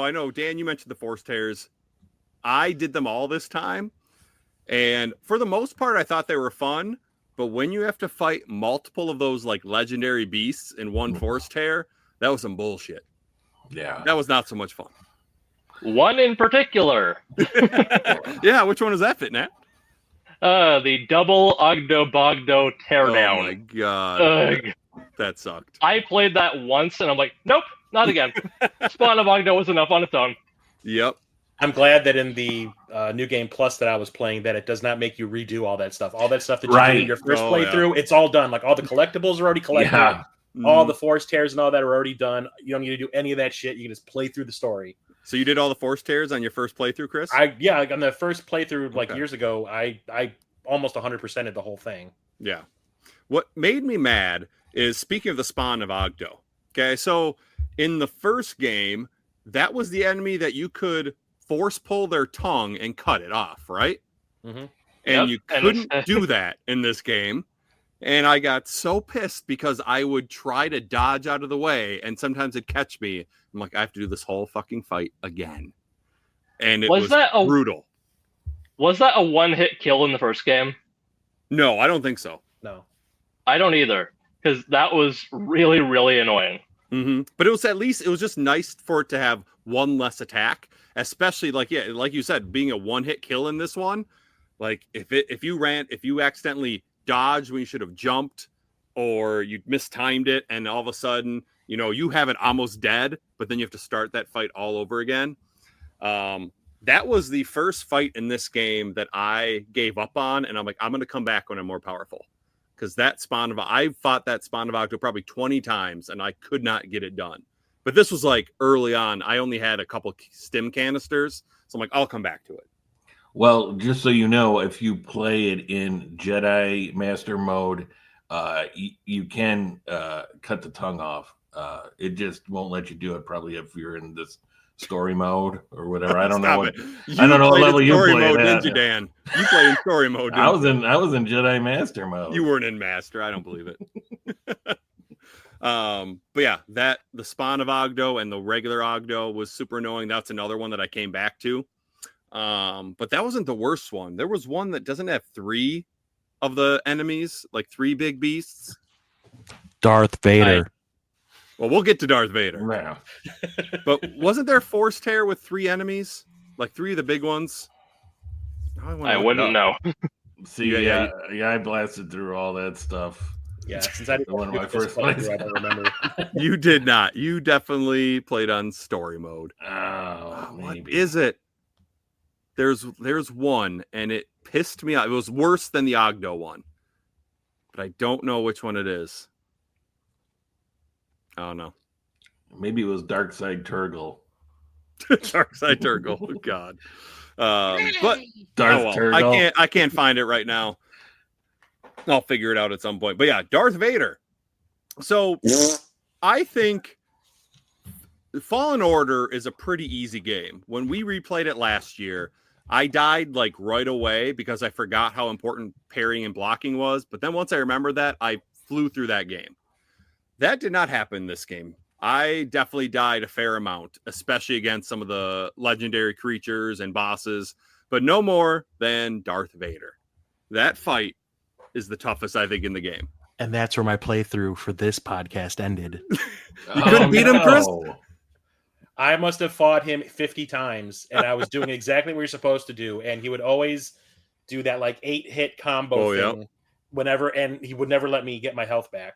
I know, Dan, you mentioned the Force Tears. I did them all this time. And for the most part, I thought they were fun. But when you have to fight multiple of those like legendary beasts in one Force Tear, that was some bullshit. Yeah. That was not so much fun. One in particular. Yeah, which one is that, Fitgnat? The double Ogdo Bogdo teardown. Oh my god. Ugh. That sucked. I played that once and I'm like, nope, not again. Spawn of Ogdo was enough on its own. Yep. I'm glad that in the New Game Plus that I was playing, that it does not make you redo all that stuff. All that stuff that you do in your first playthrough, it's all done. Like all the collectibles are already collected. Yeah. All the Force Tears and all that are already done. You don't need to do any of that shit. You can just play through the story. So you did all the Force Tears on your first playthrough, Chris? Like on the first playthrough, years ago, I almost 100%ed the whole thing. Yeah. What made me mad is, speaking of the spawn of Ogdo. Okay, so in the first game, that was the enemy that you could force pull their tongue and cut it off, right? Mm-hmm. And you couldn't do that in this game. And I got so pissed because I would try to dodge out of the way, and sometimes it'd catch me. I'm like, I have to do this whole fucking fight again. And it was brutal. Was that a one-hit kill in the first game? No, I don't think so. No. I don't either, because that was really, really annoying. Mm-hmm. But it was just nice for it to have one less attack, especially like you said, being a one-hit kill in this one. Like if you accidentally dodged when you should have jumped, or you mistimed it, and all of a sudden, you have it almost dead, but then you have to start that fight all over again. That was the first fight in this game that I gave up on, and I'm like, I'm going to come back when I'm more powerful. Because I fought that spawn of Octo probably 20 times, and I could not get it done. But this was like early on. I only had a couple stim canisters, so I'm like, I'll come back to it. Well, just so you know, if you play it in Jedi Master mode, you can cut the tongue off. It just won't let you do it, probably if you're in this story mode or whatever. I don't know what level you play mode, at. didn't you, Dan? You play in story mode. I was in Jedi Master mode. You weren't in Master. I don't believe it. But yeah, the spawn of Ogdo and the regular Ogdo was super annoying. That's another one that I came back to. But that wasn't the worst one. There was one that doesn't have 3 of the enemies, like 3 big beasts. Darth Vader. Well, we'll get to Darth Vader. Yeah. But wasn't there Force Tear with 3 enemies? Like 3 of the big ones? I wouldn't know. See, yeah, I blasted through all that stuff. Yeah, since I did one of my first plays, I don't remember. You did not. You definitely played on story mode. What is it? There's one, and it pissed me off. It was worse than the Ogdo one, but I don't know which one it is. Oh no. Maybe it was Dark Side Turgle. Dark Side Turgle. Oh God. But Turgle. I can't find it right now. I'll figure it out at some point. But yeah, Darth Vader. So I think Fallen Order is a pretty easy game. When we replayed it last year, I died like right away because I forgot how important parrying and blocking was. But then once I remembered that, I flew through that game. That did not happen this game. I definitely died a fair amount, especially against some of the legendary creatures and bosses, but no more than Darth Vader. That fight is the toughest, I think, in the game. And that's where my playthrough for this podcast ended. You couldn't beat him, Chris? I must have fought him 50 times, and I was doing exactly what you're supposed to do. And he would always do that like 8-hit combo thing whenever, and he would never let me get my health back.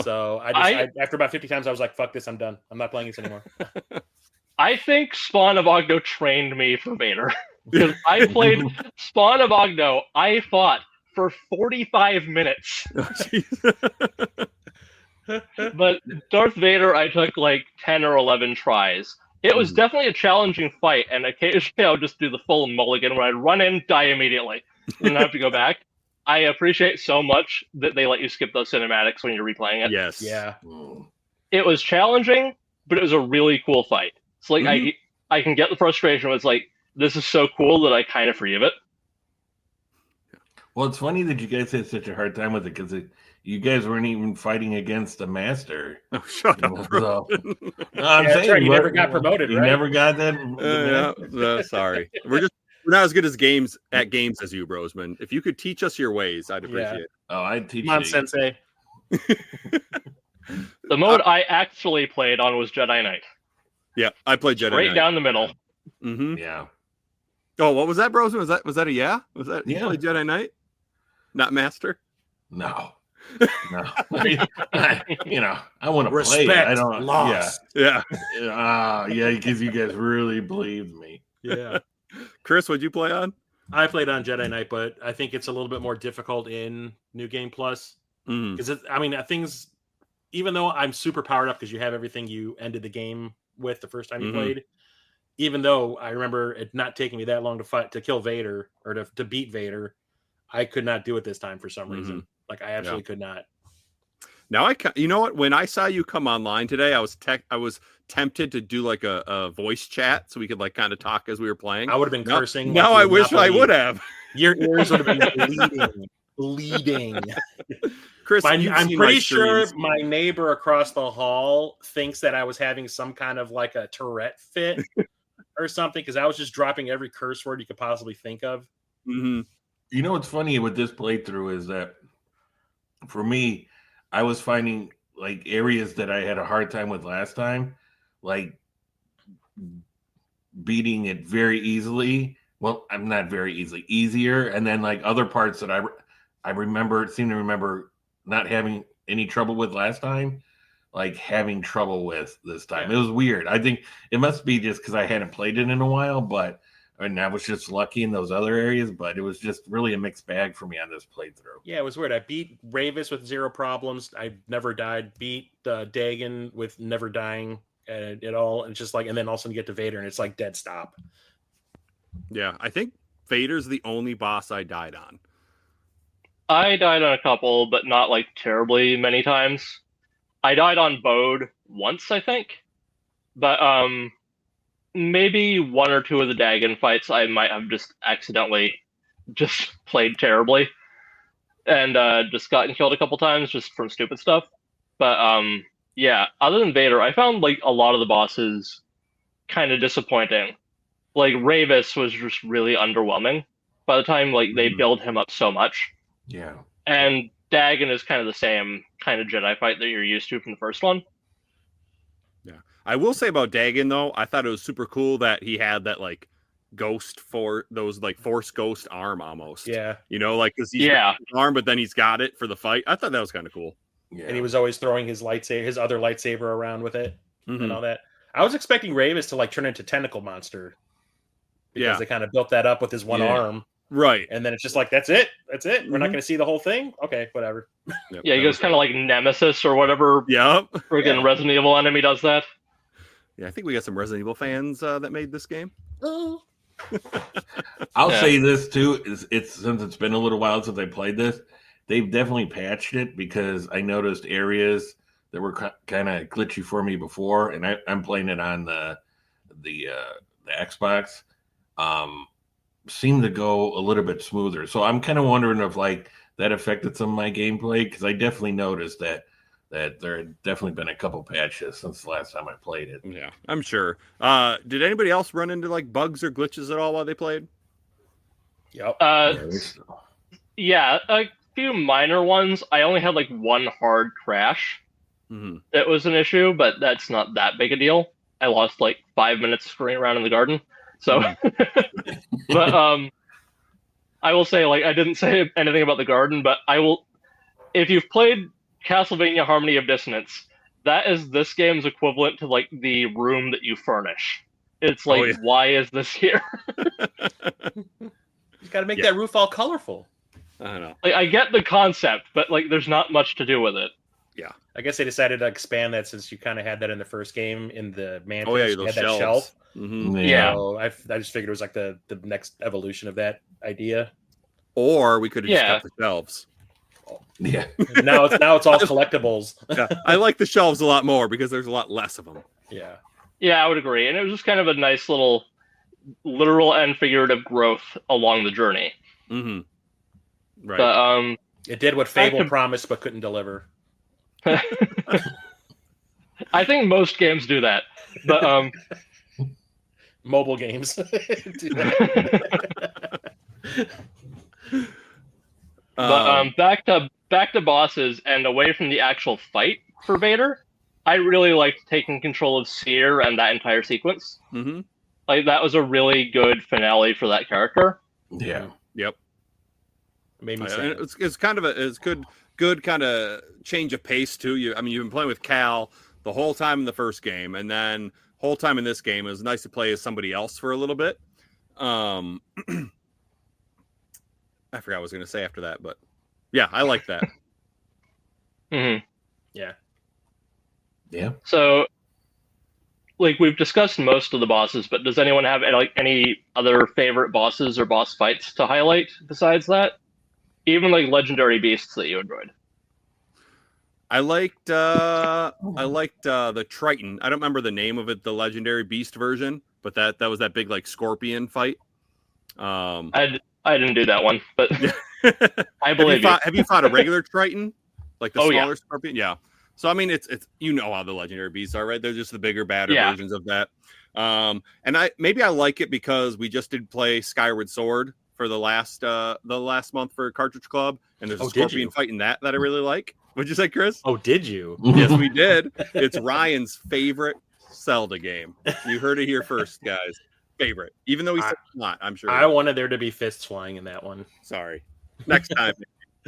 So I after about 50 times, I was like, fuck this, I'm done. I'm not playing this anymore. I think Spawn of Ogdo trained me for Vader. Because I played Spawn of Ogdo, I fought for 45 minutes. But Darth Vader, I took like 10 or 11 tries. It was definitely a challenging fight, and occasionally I would just do the full mulligan where I'd run in, die immediately, and then have to go back. I appreciate so much that they let you skip those cinematics when you're replaying it. Yes. Yeah. It was challenging, but it was a really cool fight. It's like I can get the frustration. It's like, this is so cool that I kind of forgive it. Well, it's funny that you guys had such a hard time with it because you guys weren't even fighting against a master. Oh, shut up, bro. No, I'm saying right. You never got promoted, You right? never got that. Sorry. We're not as good at games as you, Brosman. If you could teach us your ways, I'd appreciate it. Oh, I'd teach Come on, you. Sensei. The mode I actually played on was Jedi Knight. Yeah, I played Jedi Right Knight. down the middle. Mm-hmm. Yeah. Oh, what was that, Brosman? Was that a yeah? Was that you Yeah. played Jedi Knight? Not Master? No. I want to play it. Respect I don't. lost. Yeah. Yeah, because you guys really believed me. Yeah. Chris, what'd you play on? I played on Jedi Knight, but I think it's a little bit more difficult in New Game Plus. Because, things, even though I'm super powered up because you have everything you ended the game with the first time you played, even though I remember it not taking me that long to kill Vader or to beat Vader, I could not do it this time for some reason. Like, I absolutely could not. Now, you know what? When I saw you come online today, I was tempted to do like a voice chat so we could like kind of talk as we were playing. I would have been cursing. Now I wish I would have. Your ears would have been bleeding. Chris, I'm pretty sure my neighbor across the hall thinks that I was having some kind of like a Tourette fit or something because I was just dropping every curse word you could possibly think of. You know what's funny with this playthrough is that for me, I was finding like areas that I had a hard time with last time, like beating it very easily. Well, I'm not very easily, easier. And then like other parts that I seem to remember not having any trouble with last time, like having trouble with this time. It was weird. I think it must be just because I hadn't played it in a while, and I was just lucky in those other areas, but it was just really a mixed bag for me on this playthrough. Yeah, it was weird. I beat Ravis with 0 problems. I never died. Beat Dagon with never dying at all. And it's just like, and then all of a sudden you get to Vader and it's like dead stop. Yeah, I think Vader's the only boss I died on. I died on a couple, but not like terribly many times. I died on Bode once, I think. But maybe 1 or 2 of the Dagon fights I might have just accidentally just played terribly and just gotten killed a couple times just from stupid stuff. But yeah, other than Vader, I found like a lot of the bosses kind of disappointing. Like Ravis was just really underwhelming by the time like they build him up so much. Yeah. And Dagon is kind of the same kind of Jedi fight that you're used to from the first one. Yeah. I will say about Dagon though, I thought it was super cool that he had that like ghost for those like Force ghost arm almost. Yeah. You know, like because he's got his arm, but then he's got it for the fight. I thought that was kind of cool. Yeah. And he was always throwing his other lightsaber around with it and all that. I was expecting Ravis to like turn into Tentacle Monster. Because they kind of built that up with his one arm. Right. And then it's just like, that's it. We're not going to see the whole thing. Okay, whatever. Yep, yeah, he goes kind of like Nemesis or whatever. Yep. Friggin' Resident Evil enemy does that. Yeah, I think we got some Resident Evil fans that made this game. Oh. I'll say this too: since it's been a little while since I played this, they've definitely patched it because I noticed areas that were kind of glitchy for me before, and I'm playing it on the Xbox. Seem to go a little bit smoother. So I'm kind of wondering if like that affected some of my gameplay, because I definitely noticed that there had definitely been a couple patches since the last time I played it. Yeah, I'm sure. Did anybody else run into like bugs or glitches at all while they played? Yep. Yeah, a few minor ones. I only had like one hard crash. That was an issue, but that's not that big a deal. I lost like 5 minutes screwing around in the garden. So, but I will say, like, I didn't say anything about the garden, but I will. If you've played Castlevania Harmony of Dissonance, that is this game's equivalent to like the room that you furnish. It's like, why is this here? You got to make that roof all colorful. I don't know. Like, I get the concept, but like, there's not much to do with it. Yeah, I guess they decided to expand that since you kind of had that in the first game in the mantis. Oh yeah, you those had shelves. that shelf. Yeah. So I just figured it was like the next evolution of that idea. Or we could have just kept the shelves. Yeah. Now it's all collectibles. Yeah, I like the shelves a lot more because there's a lot less of them. Yeah. Yeah, I would agree. And it was just kind of a nice little literal and figurative growth along the journey. Right. But it did what Fable promised but couldn't deliver. I think most games do that. But mobile games. But back to bosses and away from the actual fight for Vader, I really liked taking control of Seer and that entire sequence. Like, that was a really good finale for that character. Yeah. Yep. Made me sad. It's kind of it's good kind of change of pace too. You've been playing with Cal the whole time in the first game, and then whole time in this game. It was nice to play as somebody else for a little bit. I forgot what I was going to say after that, but yeah, I like that. Yeah. So, like, we've discussed most of the bosses, but does anyone have like any other favorite bosses or boss fights to highlight besides that? Even like legendary beasts that you enjoyed. I liked the Triton. I don't remember the name of it, the legendary beast version, but that was that big like scorpion fight. I didn't do that one, but I believe have you fought a regular Triton, like the smaller yeah. scorpion? Yeah. So I mean, it's you know how the legendary beasts are, right? They're just the bigger, badder versions of that. And I like it because we just did play Skyward Sword for the last month for Cartridge Club, and there's a scorpion fight in that I really like. What'd you say, Chris? Oh, did you? Yes, we did. It's Ryan's favorite Zelda game. You heard it here first, guys. Favorite, even though he said it's not. I'm sure. I wanted there to be fists flying in that one. Sorry. Next time,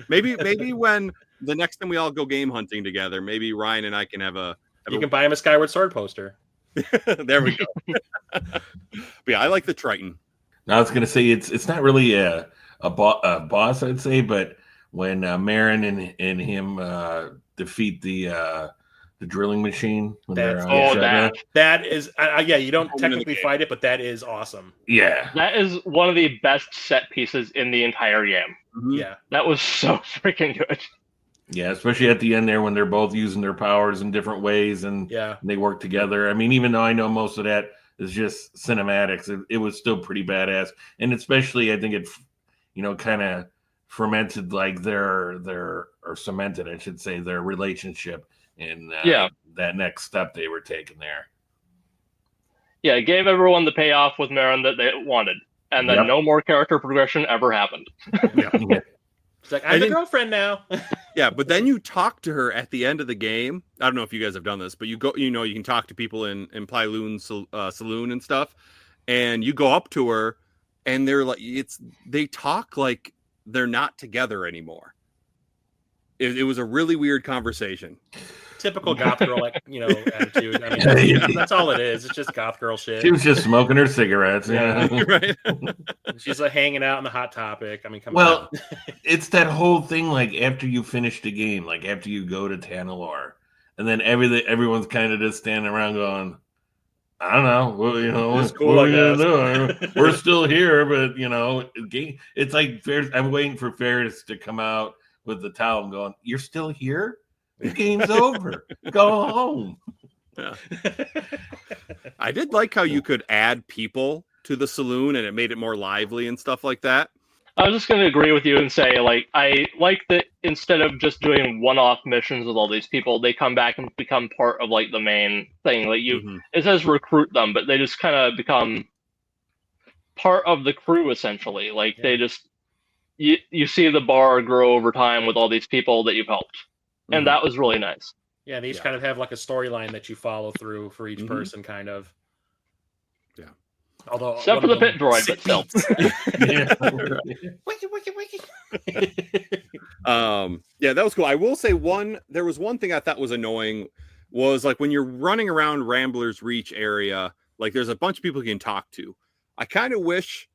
maybe when the next time we all go game hunting together, maybe Ryan and I can have a. You can buy him a Skyward Sword poster. There we go. But yeah, I like the Triton. Now I was gonna say it's not really a boss, I'd say, but when Marin and him defeat the drilling machine. That is you don't technically fight it, but that is awesome. Yeah, that is one of the best set pieces in the entire game. Yeah, that was so freaking good. Yeah, especially at the end there when they're both using their powers in different ways and they work together. I mean, even though I know most of that is just cinematics, it was still pretty badass. And especially, I think it, kind of fermented like or cemented, I should say, their relationship in that next step they were taking there. Yeah, it gave everyone the payoff with Marin that they wanted. And then no more character progression ever happened. Yeah. It's like, I'm the girlfriend now. Yeah, but then you talk to her at the end of the game. I don't know if you guys have done this, but you go, you can talk to people in Plyloon Saloon and stuff, and you go up to her, and they're like, they talk like they're not together anymore. It was a really weird conversation. Typical goth girl, attitude. I mean, that's all it is. It's just goth girl shit. She was just smoking her cigarettes. Yeah, right. She's like hanging out on the Hot Topic. I mean, come on. It's that whole thing. Like after you finish the game, like after you go to Tanalor, and then everyone's kind of just standing around going, I don't know. Well, it's cool. What are we gonna do? We're still here, but it's like I'm waiting for Ferris to come out with the towel and going, "You're still here? The game's over. Go home." Yeah. I did like how you could add people to the saloon and it made it more lively and stuff like that. I was just going to agree with you and say, like, I like that instead of just doing one-off missions with all these people, they come back and become part of, like, the main thing. Like, it says recruit them, but they just kind of become part of the crew, essentially. Like, they just, you see the bar grow over time with all these people that you've helped. And that was really nice. Yeah, they each kind of have, like, a storyline that you follow through for each person, kind of. Yeah. Although except for the pit droid, but still. Yeah, that was cool. I will say there was one thing I thought was annoying was like when you're running around Rambler's Reach area, like there's a bunch of people you can talk to. I kind of wish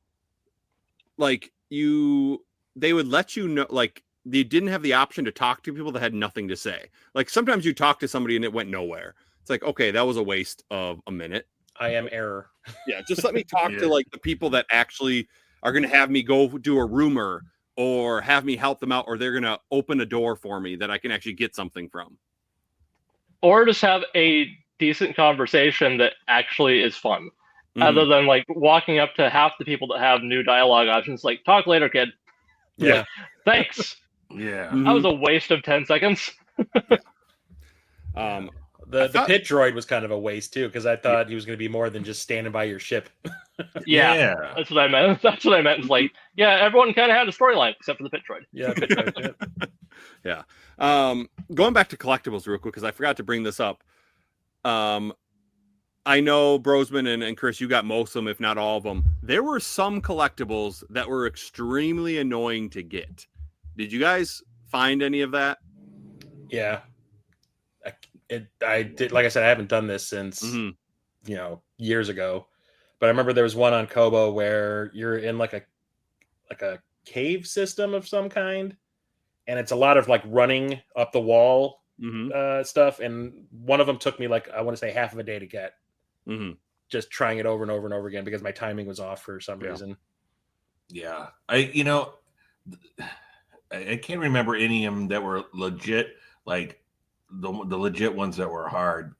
like they would let you know, like they didn't have the option to talk to people that had nothing to say. Like sometimes you talk to somebody and it went nowhere. It's like, okay, that was a waste of a minute. I am error. Yeah, just let me talk to like the people that actually are going to have me go do a rumor or have me help them out, or they're going to open a door for me that I can actually get something from. Or just have a decent conversation that actually is fun. Other than like walking up to half the people that have new dialogue options, like talk later, kid. Yeah. Like, thanks. Yeah. That was a waste of 10 seconds. The pit droid was kind of a waste too, because I thought he was going to be more than just standing by your ship. Yeah, that's what I meant. That's what I meant. It's like, yeah, everyone kind of had a storyline except for the pit droid. Yeah, pit droid. Yeah. Going back to collectibles real quick, because I forgot to bring this up. I know Brosman and Chris, you got most of them, if not all of them. There were some collectibles that were extremely annoying to get. Did you guys find any of that? Yeah. I did. Like I said, I haven't done this since, years ago. But I remember there was one on Kobo where you're in like a cave system of some kind. And it's a lot of like running up the wall stuff. And one of them took me like, I want to say half of a day to get. Just trying it over and over and over again because my timing was off for some reason. Yeah. I can't remember any of them that were legit, like the legit ones that were hard.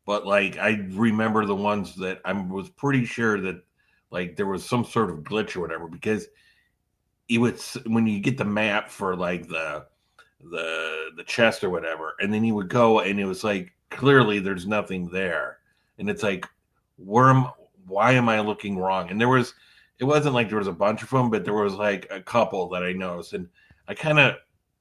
But like I remember the ones that I was pretty sure that like there was some sort of glitch or whatever, because it would, when you get the map for like the chest or whatever, and then you would go and it was like clearly there's nothing there. And it's like, why am I looking wrong? And it wasn't like there was a bunch of them, but there was like a couple that I noticed. And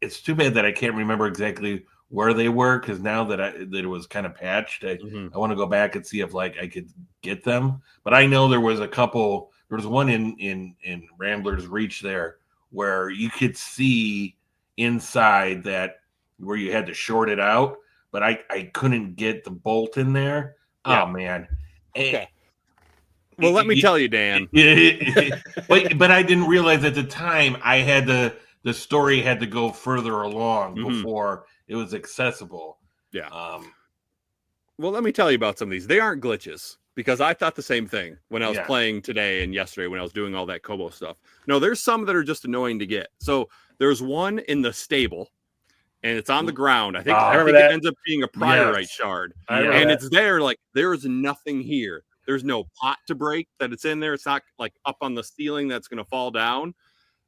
it's too bad that I can't remember exactly where they were, because now that it was kind of patched, I want to go back and see if like I could get them. But I know there was a couple. There was one in Rambler's Reach there where you could see inside that where you had to short it out, but I couldn't get the bolt in there. Yeah. Oh man. Okay. Well, let me tell you, Dan. but I didn't realize at the time I had the story had to go further along before it was accessible. Yeah. Well, let me tell you about some of these. They aren't glitches, because I thought the same thing when I was playing today and yesterday when I was doing all that Kobo stuff. No, there's some that are just annoying to get. So there's one in the stable, and it's on the ground. I think it ends up being a priorite shard. And it's there, like, there is nothing here. There's no pot to break that it's in there. It's not like up on the ceiling that's going to fall down.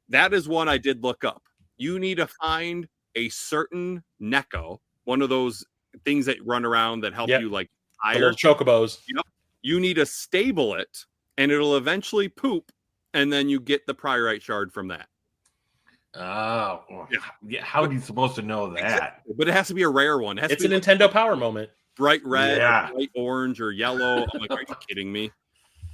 That is one I did look up. You need to find a certain Neko, one of those things that run around that help you like the little chocobos. Yep. You need to stable it, and it'll eventually poop, and then you get the priorite shard from that. Oh, yeah. How are you supposed to know that? Exactly. But it has to be a rare one. It's a Nintendo Power moment. Bright red, or bright orange, or yellow. I'm like, are you kidding me?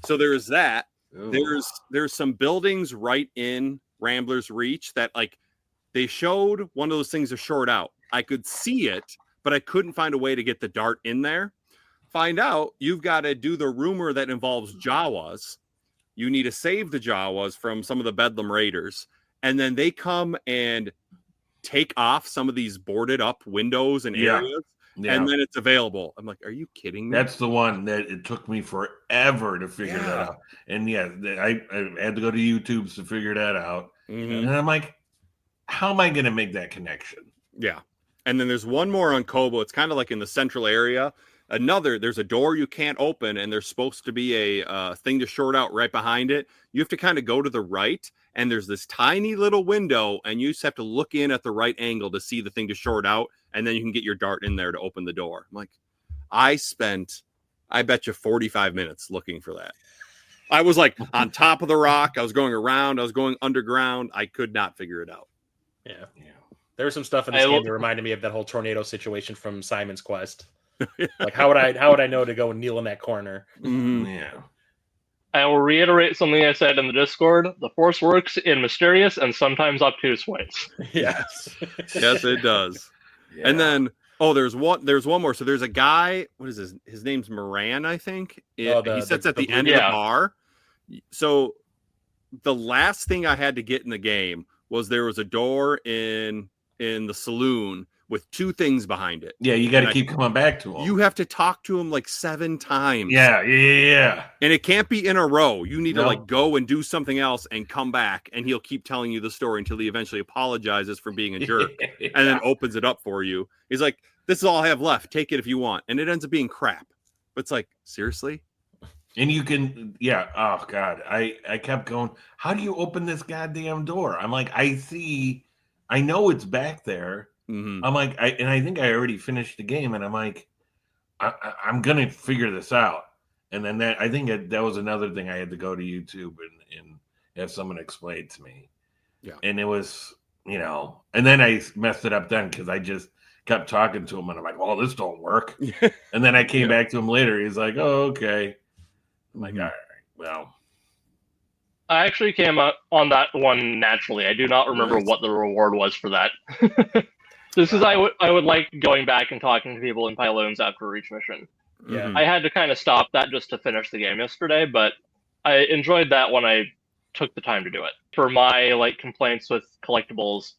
So there's that. Ooh. There's some buildings right in Rambler's Reach that like they showed one of those things to short out. I could see it, but I couldn't find a way to get the dart in there. Find out you've got to do the rumor that involves Jawas. You need to save the Jawas from some of the Bedlam Raiders, and then they come and take off some of these boarded up windows and areas. Yeah. And then it's available. I'm like, are you kidding me? That's the one that it took me forever to figure that out. And I had to go to YouTube to figure that out. And I'm like, how am I going to make that connection? Yeah. And then there's one more on Kobo. It's kind of like in the central area. there's a door you can't open, and there's supposed to be a thing to short out right behind it. You have to kind of go to the right, and there's this tiny little window, and you just have to look in at the right angle to see the thing to short out, and then you can get your dart in there to open the door. I'm like, I bet you 45 minutes looking for that. I was like on top of the rock. I was going around. I was going underground. I could not figure it out. Yeah. There was some stuff in this game that reminded me of that whole tornado situation from Simon's Quest. Like, how would I know to go and kneel in that corner? Mm-hmm. Yeah. I will reiterate something I said in the Discord. The Force works in mysterious and sometimes obtuse ways. Yes. Yes, it does. Yeah. And then, there's one more. So there's a guy, what is his name's Moran, I think. He sits at the end of the bar. So the last thing I had to get in the game was there was a door in the saloon with two things behind it. Yeah, you got to keep coming back to him. You have to talk to him like 7 times. Yeah. And it can't be in a row. You need to like go and do something else and come back, and he'll keep telling you the story until he eventually apologizes for being a jerk and then opens it up for you. He's like, this is all I have left. Take it if you want. And it ends up being crap. But it's like, seriously? And you can, oh God, I kept going, how do you open this goddamn door? I'm like, I know it's back there. Mm-hmm. I'm like, I think I already finished the game, and I'm like, I'm gonna figure this out. And then I think that was another thing. I had to go to YouTube and have someone explain to me. Yeah. And it was, and then I messed it up then because I just kept talking to him, and I'm like, well, this don't work. And then I came back to him later. He's like, oh, okay. I'm like, all right, well. I actually came out on that one naturally. I do not remember what the reward was for that. Just because I would like going back and talking to people in pylons after each mission. Yeah. I had to kind of stop that just to finish the game yesterday, but I enjoyed that when I took the time to do it. For my complaints with collectibles,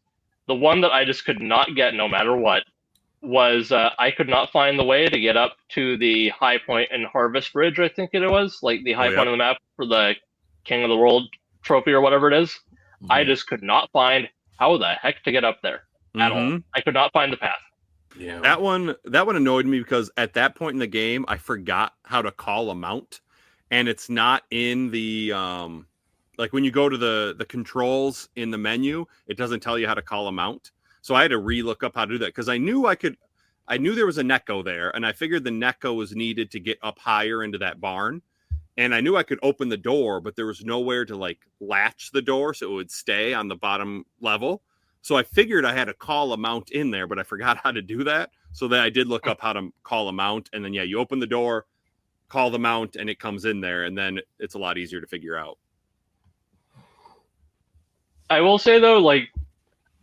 the one that I just could not get no matter what was I could not find the way to get up to the high point in Harvest Bridge, I think it was, the high point on the map for the King of the World trophy or whatever it is. Mm-hmm. I just could not find how the heck to get up there at all. I could not find the path. Yeah. That one annoyed me because at that point in the game, I forgot how to call a mount, and it's not in the when you go to the controls in the menu, it doesn't tell you how to call a mount. So I had to re-look up how to do that because I knew there was a Necco there, and I figured the Necco was needed to get up higher into that barn. And I knew I could open the door, but there was nowhere to latch the door so it would stay on the bottom level. So I figured I had to call a mount in there, but I forgot how to do that. So then I did look up how to call a mount. And then, you open the door, call the mount, and it comes in there. And then it's a lot easier to figure out. I will say, though,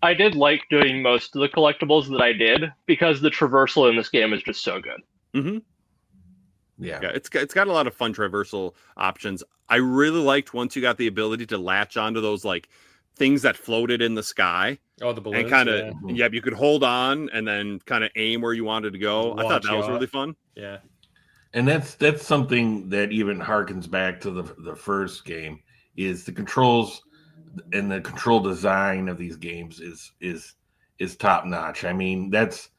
I did like doing most of the collectibles that I did because the traversal in this game is just so good. Mm-hmm. Yeah, it's got a lot of fun traversal options. I really liked once you got the ability to latch onto those things that floated in the sky. Oh, the balloons. And kind of, you could hold on and then kind of aim where you wanted to go. I thought that was really fun. Yeah. And that's something that even harkens back to the first game is the controls and the control design of these games is top notch. I mean, there's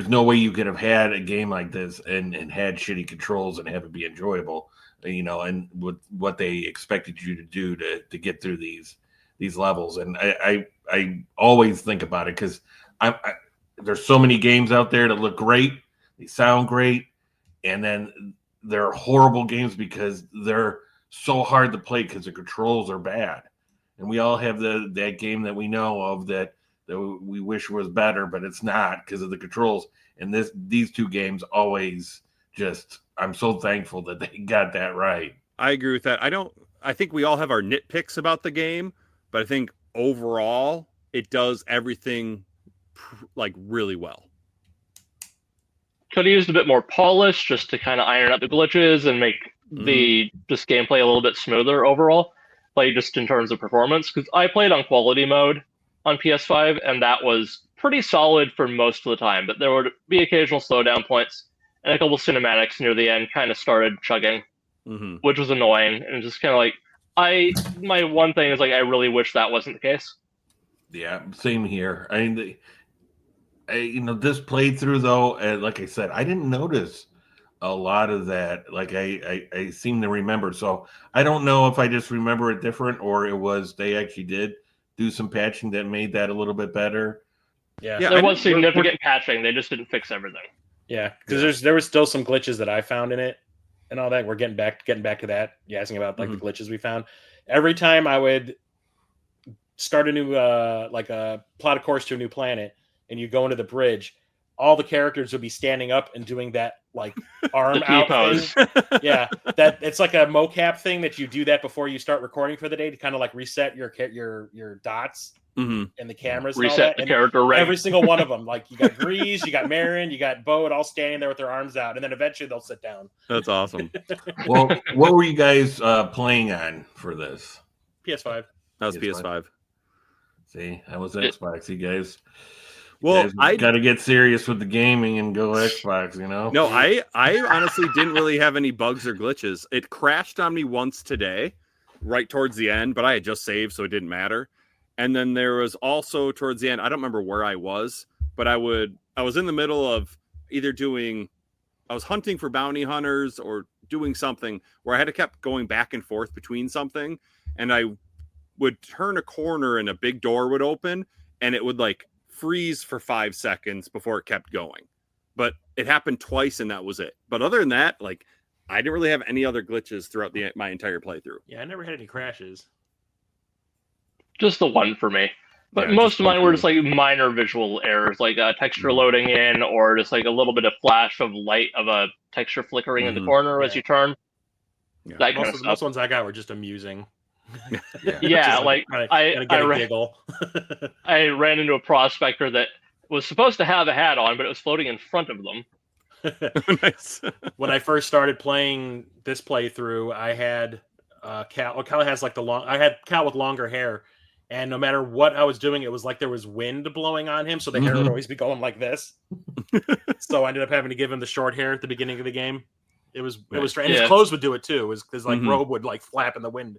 no way you could have had a game like this and had shitty controls and have it be enjoyable, and with what they expected you to do to get through these levels. And I always think about it because there's so many games out there that look great, they sound great, and then they're horrible games because they're so hard to play because the controls are bad. And we all have that game that we know of that we wish was better, but it's not because of the controls. And these two games always I'm so thankful that they got that right. I agree with that. I think we all have our nitpicks about the game, but I think overall it does everything really well. Could have used a bit more polish just to kind of iron out the glitches and make the gameplay a little bit smoother overall, just in terms of performance. Because I played on quality mode on PS5, and that was pretty solid for most of the time. But there would be occasional slowdown points, and a couple cinematics near the end kind of started chugging, which was annoying. And just kind of my one thing is I really wish that wasn't the case. Yeah, same here. I mean, This playthrough though, like I said, I didn't notice a lot of that. Like I seem to remember. So I don't know if I just remember it different or it was they actually did do some patching that made that a little bit better. Yeah, There was significant patching. They just didn't fix everything. Yeah, because there was still some glitches that I found in it and all that. We're getting back to that. You're asking about like the glitches we found. Every time I would start a new plot a course to a new planet, and you go into the bridge, all the characters would be standing up and doing that like arm out thing. Yeah, that it's like a mocap thing that you do that before you start recording for the day to kind of like reset your dots. And the cameras and all that. The character rank. Every single one of them. Like you got Breeze, you got Marin, you got Bode all standing there with their arms out, and then eventually they'll sit down. That's awesome. Well, what were you guys playing on for this? PS5. That was PS5. See, I was Xbox, you guys. Well, I got to get serious with the gaming and go Xbox, No, I honestly didn't really have any bugs or glitches. It crashed on me once today, right towards the end, but I had just saved, so it didn't matter. And then there was also towards the end, I don't remember where I was, but I was in the middle of I was hunting for bounty hunters or doing something where I had to keep going back and forth between something. And I would turn a corner and a big door would open and it would like freeze for 5 seconds before it kept going. But it happened twice and that was it. But other than that, like I didn't really have any other glitches throughout my entire playthrough. Yeah, I never had any crashes. Just the one for me. But most of mine were just like minor visual errors, like texture loading in, or just like a little bit of flash of light of a texture flickering in the corner as you turn. Yeah. That kind of stuff. Most ones I got were just amusing. Yeah, like I giggle. I ran into a prospector that was supposed to have a hat on, but it was floating in front of them. Nice. When I first started playing this playthrough, I had Cal. Well, Cal has like I had Cal with longer hair. And no matter what I was doing, it was like there was wind blowing on him. So the hair would always be going like this. So I ended up having to give him the short hair at the beginning of the game. It was strange. And his clothes would do it too. It was because like robe would like flap in the wind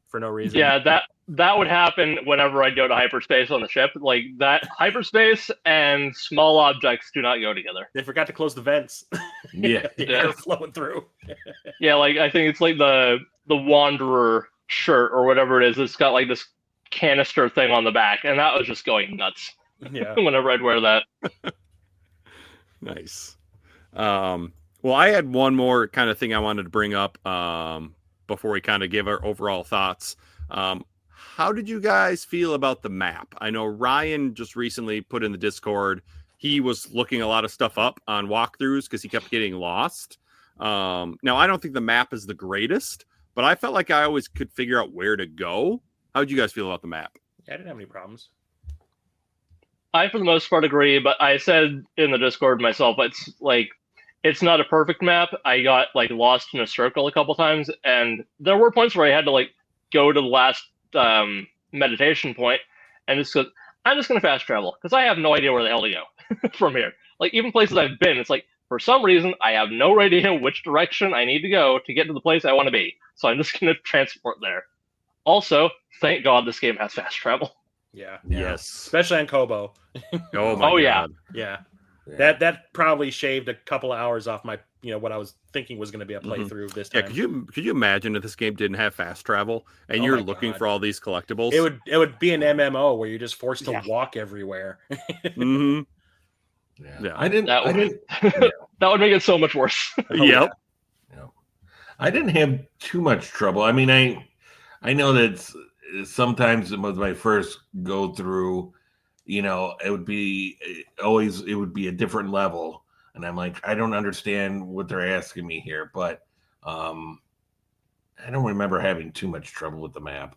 for no reason. Yeah, that would happen whenever I'd go to hyperspace on the ship. Like that hyperspace and small objects do not go together. They forgot to close the vents. Yeah. The air flowing through. Yeah, like I think it's like the Wanderer shirt or whatever it is. It's got like this canister thing on the back, and that was just going nuts. Yeah. Whenever I'd wear that. Nice. Well, I had one more kind of thing I wanted to bring up before we kind of give our overall thoughts. How did you guys feel about the map? I know Ryan just recently put in the Discord, he was looking a lot of stuff up on walkthroughs because he kept getting lost. Now, I don't think the map is the greatest, but I felt like I always could figure out where to go. How did you guys feel about the map? Yeah, I didn't have any problems. I, for the most part, agree, but I said in the Discord myself, it's not a perfect map. I got like lost in a circle a couple times, and there were points where I had to like go to the last meditation point, and it's because I'm just going to fast travel because I have no idea where the hell to go from here. Like even places I've been, it's like for some reason I have no idea which direction I need to go to get to the place I want to be, so I'm just going to transport there. Also, thank God this game has fast travel. Yeah. Yes. Especially on Kobo. Oh my God. Yeah. That probably shaved a couple of hours off my, what I was thinking was going to be a playthrough this time. Yeah, could you imagine if this game didn't have fast travel and you're looking for all these collectibles? It would be an MMO where you're just forced to walk everywhere. Yeah. That would make it so much worse. Yep. Yeah. I didn't have too much trouble. I mean, I know that sometimes with my first go through, it would be a different level. And I'm like, I don't understand what they're asking me here. But I don't remember having too much trouble with the map.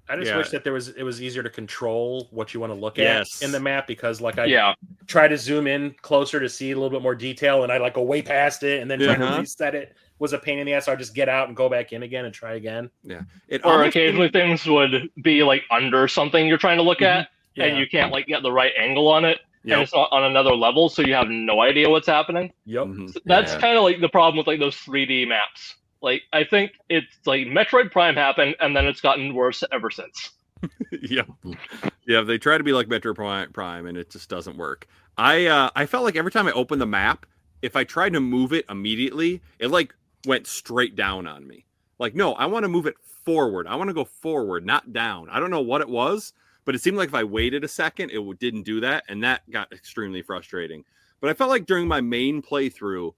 I just wish that it was easier to control what you want to look at in the map, because like I try to zoom in closer to see a little bit more detail, and I like go way past it and then try to reset it was a pain in the ass. So I just get out and go back in again and try again. Yeah. Or occasionally things would be like under something you're trying to look at, and you can't like get the right angle on it. Yep. And it's on another level, so you have no idea what's happening. Yep. So that's kind of like the problem with like those 3D maps. Like I think it's like Metroid Prime happened, and then it's gotten worse ever since. Yeah. They try to be like Metro Prime, and it just doesn't work. I felt like every time I opened the map, if I tried to move it immediately, it like went straight down on me. Like, no, I want to move it forward. I want to go forward, not down. I don't know what it was, but it seemed like if I waited a second, it didn't do that, and that got extremely frustrating. But I felt like during my main playthrough,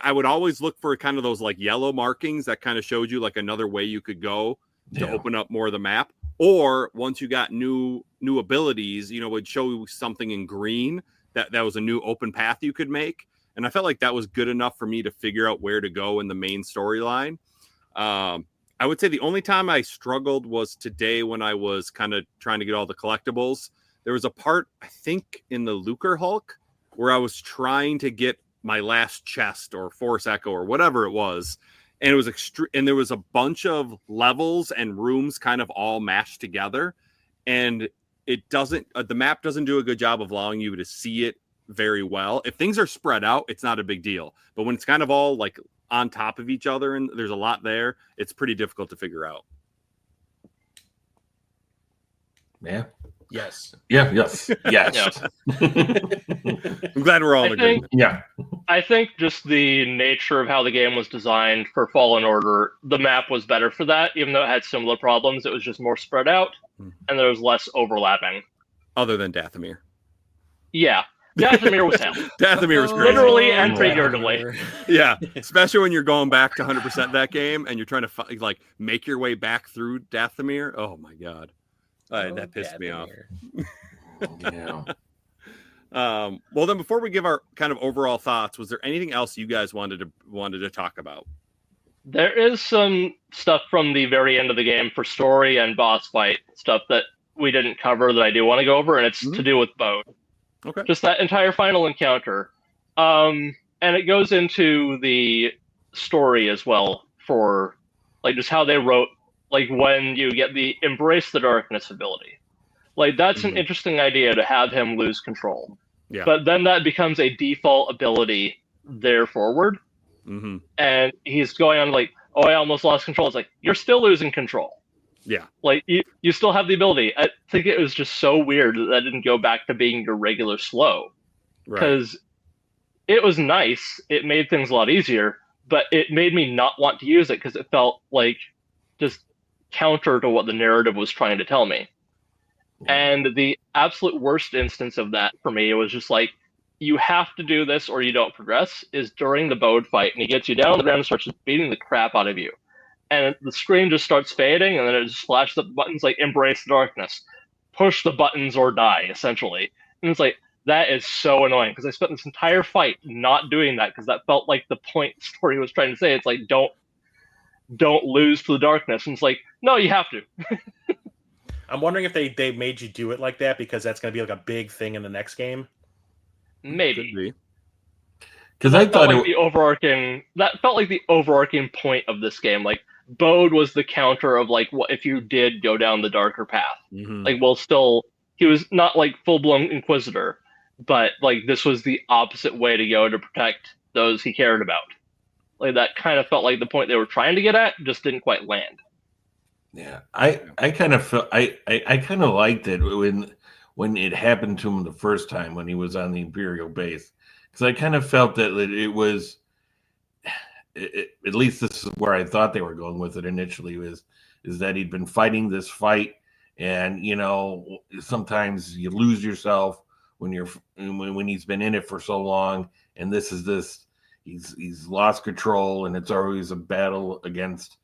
I would always look for kind of those like yellow markings that kind of showed you like another way you could go to open up more of the map. Or once you got new abilities, would show you something in green that was a new open path you could make. And I felt like that was good enough for me to figure out where to go in the main storyline. I would say the only time I struggled was today when I was kind of trying to get all the collectibles. There was a part, I think, in the Lucre Hulk where I was trying to get my last chest or Force Echo or whatever it was. And it was and there was a bunch of levels and rooms kind of all mashed together. And it doesn't, the map doesn't do a good job of allowing you to see it very well. If things are spread out, it's not a big deal. But when it's kind of all like on top of each other and there's a lot there, it's pretty difficult to figure out. Yeah. Yes. Yeah. Yes. Yes. I'm glad we're all in agreement. Yeah. I think just the nature of how the game was designed for Fallen Order, the map was better for that, even though it had similar problems. It was just more spread out, and there was less overlapping. Other than Dathomir. Yeah. Dathomir was hell. Dathomir was crazy. Literally and figuratively. Yeah, especially when you're going back to 100% that game and you're trying to like make your way back through Dathomir. Oh my god, that pissed me off. Yeah. Well, then before we give our kind of overall thoughts, was there anything else you guys wanted to talk about? There is some stuff from the very end of the game for story and boss fight stuff that we didn't cover that I do want to go over, and it's to do with Bode. Okay. Just that entire final encounter. And it goes into the story as well for like just how they wrote like when you get the Embrace the Darkness ability. Like that's an interesting idea to have him lose control. Yeah. But then that becomes a default ability there forward. Mm-hmm. And he's going on like, oh, I almost lost control. It's like, you're still losing control. Yeah. Like you still have the ability. I think it was just so weird that didn't go back to being your regular slow. Because it was nice. It made things a lot easier, but it made me not want to use it because it felt like just counter to what the narrative was trying to tell me. And the absolute worst instance of that for me was just like, you have to do this or you don't progress, is during the Bode fight, and he gets you down on the ground and starts just beating the crap out of you. And the screen just starts fading, and then it just flashes up the buttons like Embrace the Darkness. Push the buttons or die, essentially. And it's like, that is so annoying, because I spent this entire fight not doing that, because that felt like the point the story was trying to say. It's like, don't lose to the darkness. And it's like, no, you have to. I'm wondering if they made you do it like that because that's going to be like a big thing in the next game. Maybe. Because I thought that felt like the overarching point of this game. Like Bode was the counter of like, what if you did go down the darker path? Mm-hmm. Like, well, still he was not like full blown Inquisitor, but like this was the opposite way to go to protect those he cared about. Like that kind of felt like the point they were trying to get at, just didn't quite land. Yeah, I kind of felt I kind of liked it when it happened to him the first time when he was on the Imperial base, because I kind of felt that it was at least this is where I thought they were going with it initially is that he'd been fighting this fight, and sometimes you lose yourself when he's been in it for so long, and he's lost control, and it's always a battle against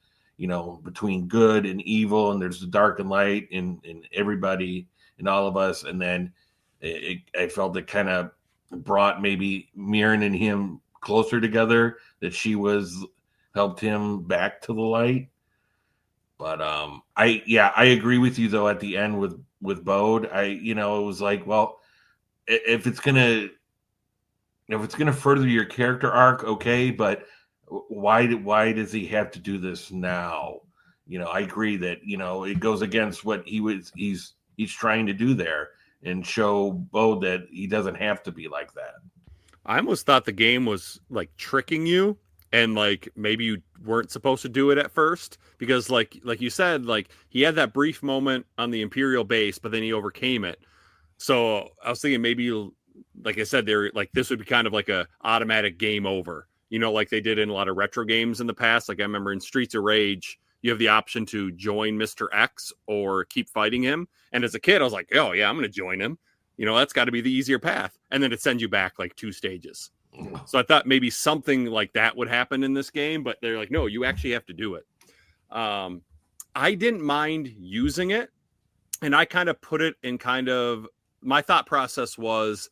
between good and evil, and there's the dark and light in everybody and all of us. And then I felt it kind of brought maybe Mirren and him closer together, that she helped him back to the light. But I agree with you though at the end with Bode. It was like, well, if it's gonna further your character arc, okay, but why does he have to do this now? I agree that it goes against what he's trying to do there, and show Bode that he doesn't have to be like that. I almost thought the game was like tricking you and like maybe you weren't supposed to do it at first because like you said, like he had that brief moment on the Imperial base, but then he overcame it. So I was thinking maybe, like I said, they're like this would be kind of like a automatic game over, like they did in a lot of retro games in the past. Like I remember in Streets of Rage, you have the option to join Mr. X or keep fighting him. And as a kid, I was like, oh yeah, I'm going to join him. That's got to be the easier path. And then it sends you back like 2 stages. So I thought maybe something like that would happen in this game, but they're like, no, you actually have to do it. I didn't mind using it. And I kind of put it in my thought process was,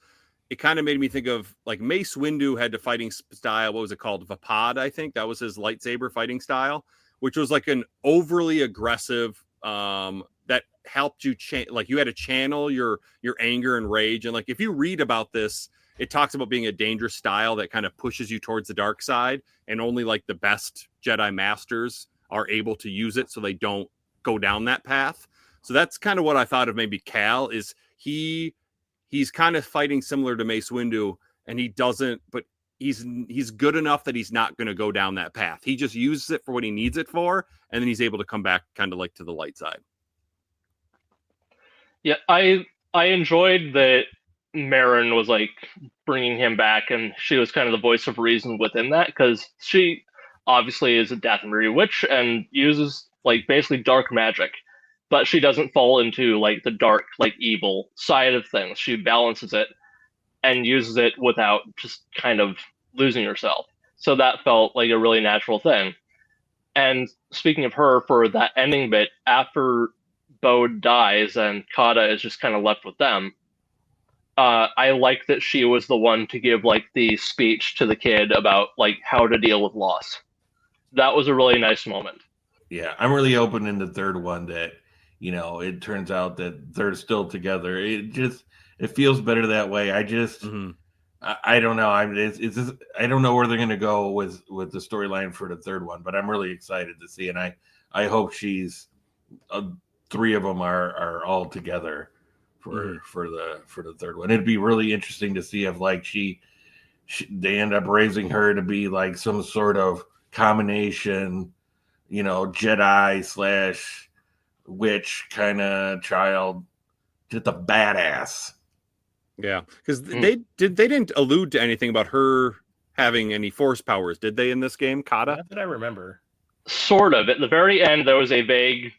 it kind of made me think of like Mace Windu had the fighting style. What was it called? Vapad, I think that was his lightsaber fighting style, which was like an overly aggressive, that helped you like you had to channel your anger and rage. And like, if you read about this, it talks about being a dangerous style that kind of pushes you towards the dark side, and only like the best Jedi masters are able to use it, so they don't go down that path. So that's kind of what I thought of maybe Cal is he's kind of fighting similar to Mace Windu, and he doesn't, but he's good enough that he's not going to go down that path. He just uses it for what he needs it for, and then he's able to come back kind of like to the light side. Yeah, I enjoyed that Marin was like bringing him back, and she was kind of the voice of reason within that, because she obviously is a Dathomiri witch and uses like basically dark magic, but she doesn't fall into like the dark, like evil side of things. She balances it and uses it without just kind of losing herself. So that felt like a really natural thing. And speaking of her, for that ending bit, after Bode dies and Kata is just kind of left with them, I like that she was the one to give like the speech to the kid about like how to deal with loss. That was a really nice moment. Yeah, I'm really hoping in the third one that, it turns out that they're still together. It feels better that way. I just, I don't know. It's just, I don't know where they're going to go with the storyline for the third one, but I'm really excited to see. And I hope she's, 3 of them are all together for the third one. It'd be really interesting to see if like they end up raising her to be like some sort of combination, Jedi / witch kind of child, just a badass. Yeah, because they didn't allude to anything about her having any force powers, did they, in this game, Kata? Not that I remember. Sort of. At the very end, there was a vague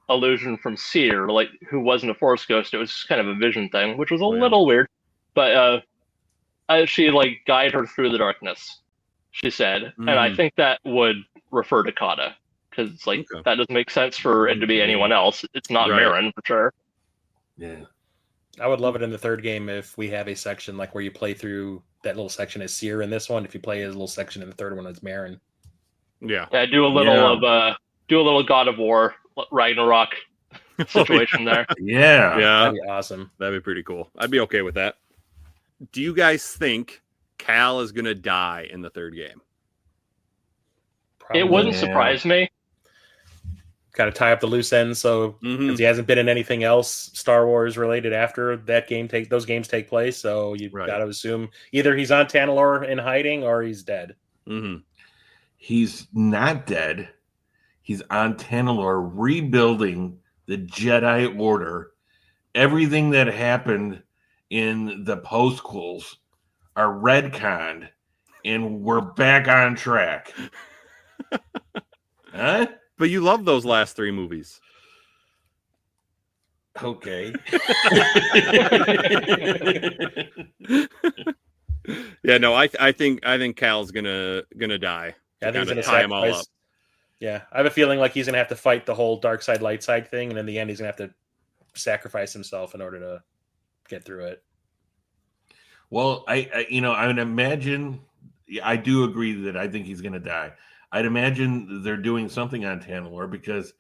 allusion from Seer, like who wasn't a force ghost. It was just kind of a vision thing, which was a little weird. But she like guide her through the darkness, she said, and I think that would refer to Kata, because it's like that doesn't make sense for it to be anyone else. It's not Marin for sure. Yeah, I would love it in the third game if we have a section like where you play through that little section as Seer in this one. If you play a little section in the third one as Marin. Yeah, do a little God of War Ragnarok situation there. Yeah, That'd be awesome. That'd be pretty cool. I'd be okay with that. Do you guys think Cal is going to die in the third game? Probably. It wouldn't surprise me. Got to tie up the loose ends, so because he hasn't been in anything else Star Wars related after that game those games take place, so you got to assume either he's on Tanalorr in hiding or he's dead. He's not dead. He's on Tanalorr rebuilding the Jedi Order. Everything that happened in the postquels are retconned, and we're back on track. Huh? But you love those last 3 movies. Okay. Yeah, no, I think Cal's gonna die. I think he's gonna tie him all up. Yeah, I have a feeling like he's gonna have to fight the whole dark side, light side thing, and in the end, he's gonna have to sacrifice himself in order to get through it. Well, I would imagine. I do agree that I think he's gonna die. I'd imagine they're doing something on Tanalorr, because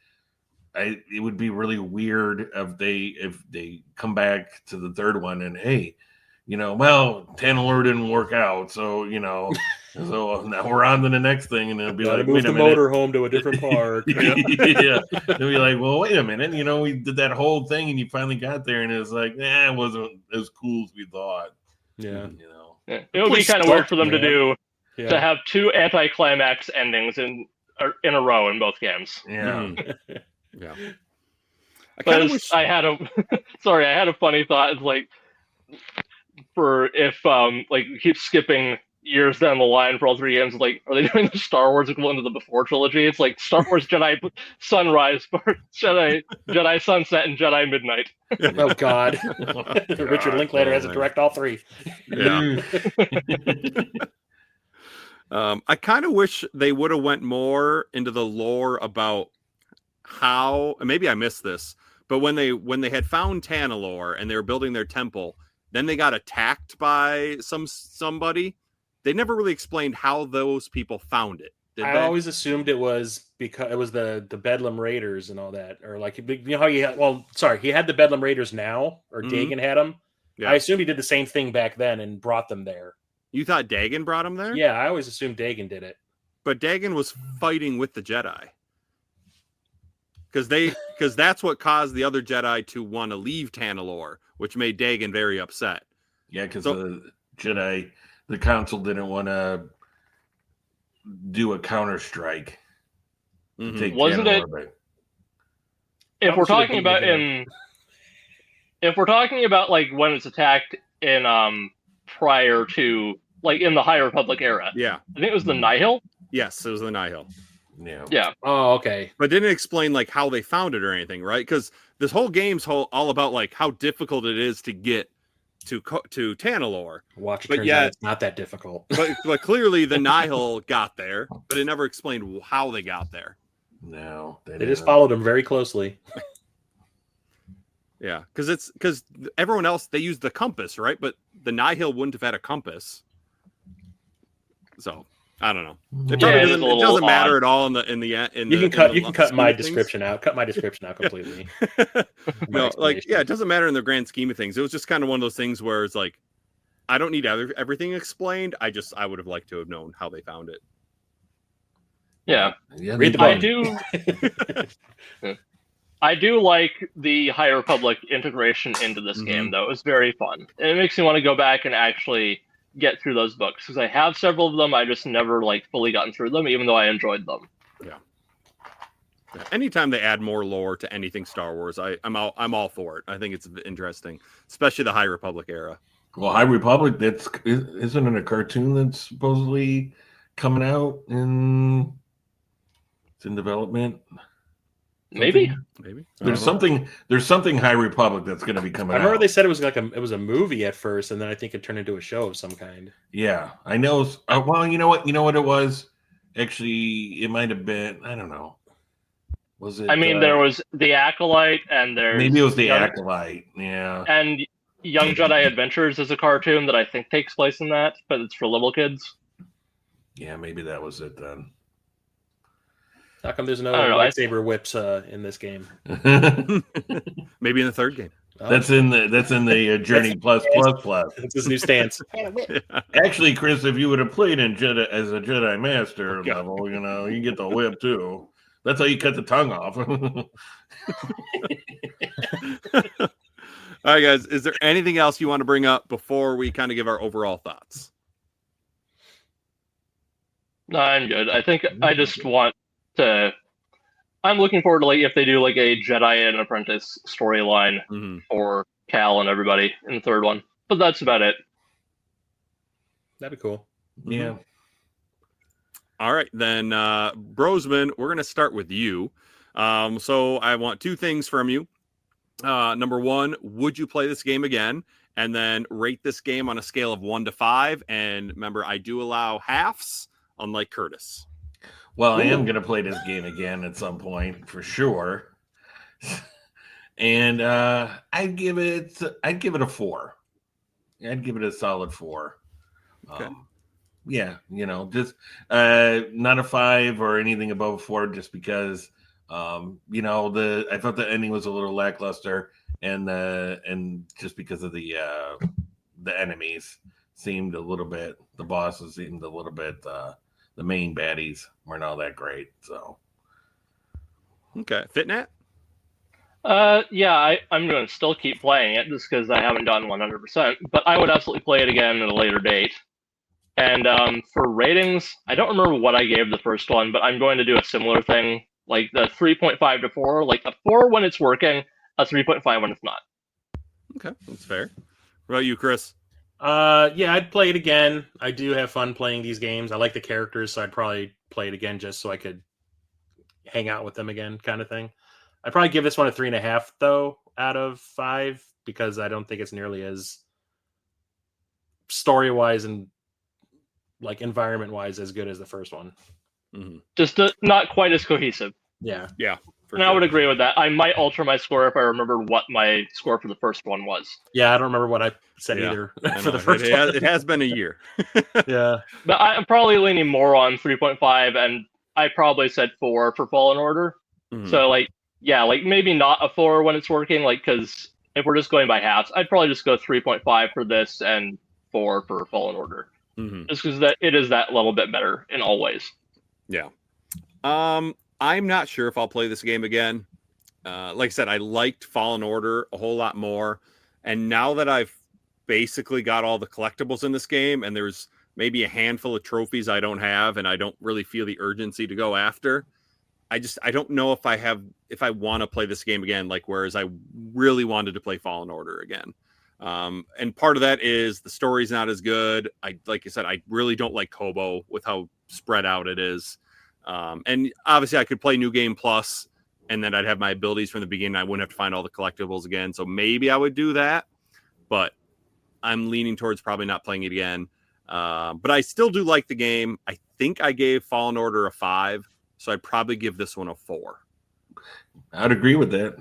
it would be really weird if they come back to the third one and hey, Tanalorr didn't work out, so so now we're on to the next thing, and it'll be like, move the motor home to a different park. Yeah, they'll be like, well, wait a minute, we did that whole thing, and you finally got there, and it was like, it wasn't as cool as we thought. Yeah, it would be kind of weird for them to do to have 2 anticlimax endings in a row in both games. Yeah. Yeah. I kind of wish I had a funny thought. It's like, for if like you keep skipping years down the line for all 3 games, like, are they doing the Star Wars equivalent of the Before trilogy? It's like Star Wars Jedi Sunrise, Jedi Sunset, and Jedi Midnight. Oh God. God, Richard Linklater has to man. direct all 3. Yeah. I kind of wish they would have went more into the lore about how, and maybe I missed this, but when they had found Tanalorr and they were building their temple, then they got attacked by somebody. They never really explained how those people found it. Did I they? always assumed it was because it was the Bedlam Raiders and all that, or like, you know how he had the Bedlam Raiders now, or Mhm. Dagon had them. Yeah. I assumed he did the same thing back then and brought them there. You thought Dagon brought him there? Yeah, I always assumed Dagon did it. But Dagon was fighting with the Jedi. Because that's what caused the other Jedi to want to leave Tanalorr, which made Dagon very upset. Yeah, because the Jedi, the council didn't want to do a counter strike. Mhm. Wasn't it? If we're talking about like when it's attacked in prior to, like, in the High Republic era, Yeah. I think it was the Nihil. Yes, it was the Nihil. Yeah. Yeah. Oh, okay. But didn't explain like how they found it or anything, right? Because this whole game's all about like how difficult it is to get to Tanalorr. Watch it. But Turns yet- out it's not that difficult. But clearly the Nihil got there, but it never explained how they got there. No, They just followed him very closely. Yeah, because everyone else, they used the compass, right? But the Nihil wouldn't have had a compass. So I don't know. It Yeah, probably it is a doesn't, little matter odd. at all in the You can cut my scheme of things. description out. Cut my description out completely. No, like, yeah, it doesn't matter in the grand scheme of things. It was just kind of one of those things where it's like, I don't need everything explained. I would have liked to have known how they found it. Yeah. Read the I book. do. I do like the High Republic integration into this game, though. It was very fun. And it makes me want to go back and actually get through those books, because I have several of them. I just never like fully gotten through them, even though I enjoyed them. Yeah. Anytime they add more lore to anything Star Wars, I'm all for it. I think it's interesting, especially the High Republic era. Well, High Republic, isn't it a cartoon that's supposedly coming out it's in development? Maybe. There's something High Republic that's going to be coming I remember out. they said it was like it was a movie at first, and then I think it turned into a show of some kind. Yeah, I know. Well, you know what it was. Actually, it might have been. I don't know. Was it? I mean, there was the Acolyte, and there's maybe it was the Acolyte. Yeah. And Young Jedi Adventures is a cartoon that I think takes place in that, but it's for little kids. Yeah, maybe that was it then. How come there's no I don't know, lightsaber whips in this game? Maybe in the third game. Oh, That's in the Journey plus. That's his new stance. Actually, Chris, if you would have played in Jedi as a Jedi Master level, you get the whip too. That's how you cut the tongue off. All right, guys. Is there anything else you want to bring up before we kind of give our overall thoughts? No, I'm good. I think I just want to. I'm looking forward to, like, if they do like a Jedi and Apprentice storyline for Cal and everybody in the third one. But that's about it. That'd be cool. Yeah. All right, then, Brosman, we're going to start with you. So I want 2 things from you. Number 1, would you play this game again? And then rate this game on a scale of 1 to 5. And remember, I do allow halves, unlike Curtis. Well, I am going to play this game again at some point for sure. And I'd give it a 4. I'd give it a solid 4. Okay. Yeah, just not a 5 or anything above a 4, just because I thought the ending was a little lackluster, and just because of the enemies seemed a little bit, the bosses seemed a little bit, the main baddies weren't all that great. So Okay, Fitgnat? Yeah, I'm going to still keep playing it just because I haven't done 100%, but I would absolutely play it again at a later date. And for ratings, I don't remember what I gave the first one, but I'm going to do a similar thing, like the 3.5 to 4, like a 4 when it's working, a 3.5 when it's not. Okay, that's fair. What about you, Chris? Yeah, I'd play it again. I do have fun playing these games. I like the characters, so I'd probably play it again just so I could hang out with them again, kind of thing. I'd probably give this one a 3.5 though out of 5 because I don't think it's nearly as story wise and like environment wise as good as the first one. Mm-hmm. Just not quite as cohesive. Yeah. And sure. I would agree with that. I might alter my score if I remember what my score for the first one was. Yeah, I don't remember what I said either for the first one. It has been a year. Yeah. But I'm probably leaning more on 3.5, and I probably said 4 for Fallen Order. Mm-hmm. So, like maybe not a 4 when it's working, because if we're just going by halves, I'd probably just go 3.5 for this and 4 for Fallen Order. Mm-hmm. Just because it is that little bit better in all ways. Yeah. I'm not sure if I'll play this game again. Like I said, I liked Fallen Order a whole lot more. And now that I've basically got all the collectibles in this game and there's maybe a handful of trophies I don't have and I don't really feel the urgency to go after, I don't know if I want to play this game again, whereas I really wanted to play Fallen Order again. And part of that is the story's not as good. Like I said, I really don't like Kobo with how spread out it is. And obviously I could play New Game Plus and then I'd have my abilities from the beginning. I wouldn't have to find all the collectibles again. So maybe I would do that, but I'm leaning towards probably not playing it again. But I still do like the game. I think I gave Fallen Order a 5. So I'd probably give this one a 4. I'd agree with that.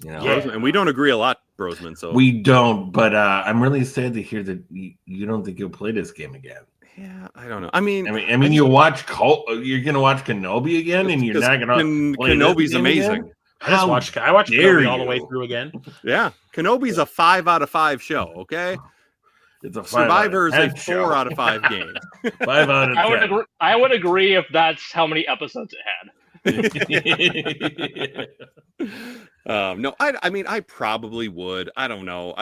And we don't agree a lot, Brosman. So we don't, but I'm really sad to hear that you don't think you'll play this game again. Yeah, I don't know. I mean, you'll watch you're gonna watch Kenobi again, and you're not gonna. Kenobi's amazing. I watch Kenobi all the way through again. Yeah, Kenobi's a 5 out of 5 show. Okay, it's a Survivor is a 4 out of 5 game. 5 out of 10. I would agree if that's how many episodes it had. No, I probably would. I don't know.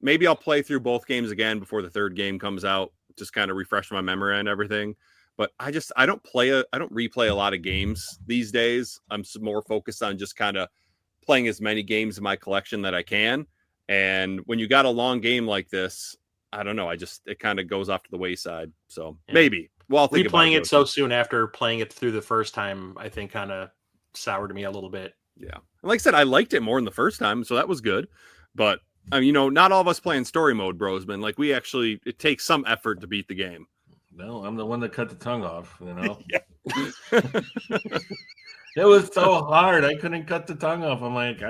Maybe I'll play through both games again before the third game comes out. Just kind of refresh my memory and everything. But I don't replay a lot of games these days. I'm more focused on just kind of playing as many games in my collection that I can. And when you got a long game like this, I don't know. it kind of goes off to the wayside. So maybe. Well, replaying it so soon after playing it through the first time, I think kind of soured me a little bit. Yeah. And like I said, I liked it more than the first time, so that was good. But not all of us playing story mode, Brosman. It takes some effort to beat the game. No, I'm the one that cut the tongue off, Yeah. It was so hard. I couldn't cut the tongue off. I'm like,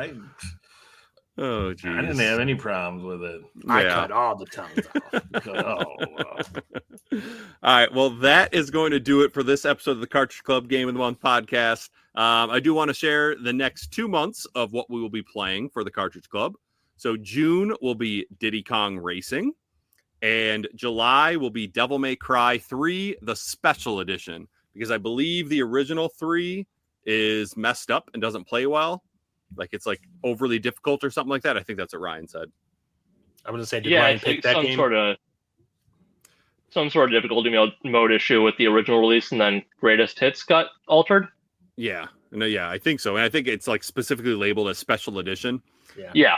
oh, geez. I didn't have any problems with it. Yeah. I cut all the tongues off. All right. Well, that is going to do it for this episode of the Cartridge Club Game of the Month podcast. I do want to share the next 2 months of what we will be playing for the Cartridge Club. So June will be Diddy Kong Racing, and July will be Devil May Cry 3, the special edition, because I believe the original 3 is messed up and doesn't play well. It's overly difficult or something like that. I think that's what Ryan said. I was going to say, did Ryan pick that game? Some sort of difficulty mode issue with the original release, and then Greatest Hits got altered. Yeah. No, yeah, I think so. And I think it's specifically labeled as special edition. Yeah.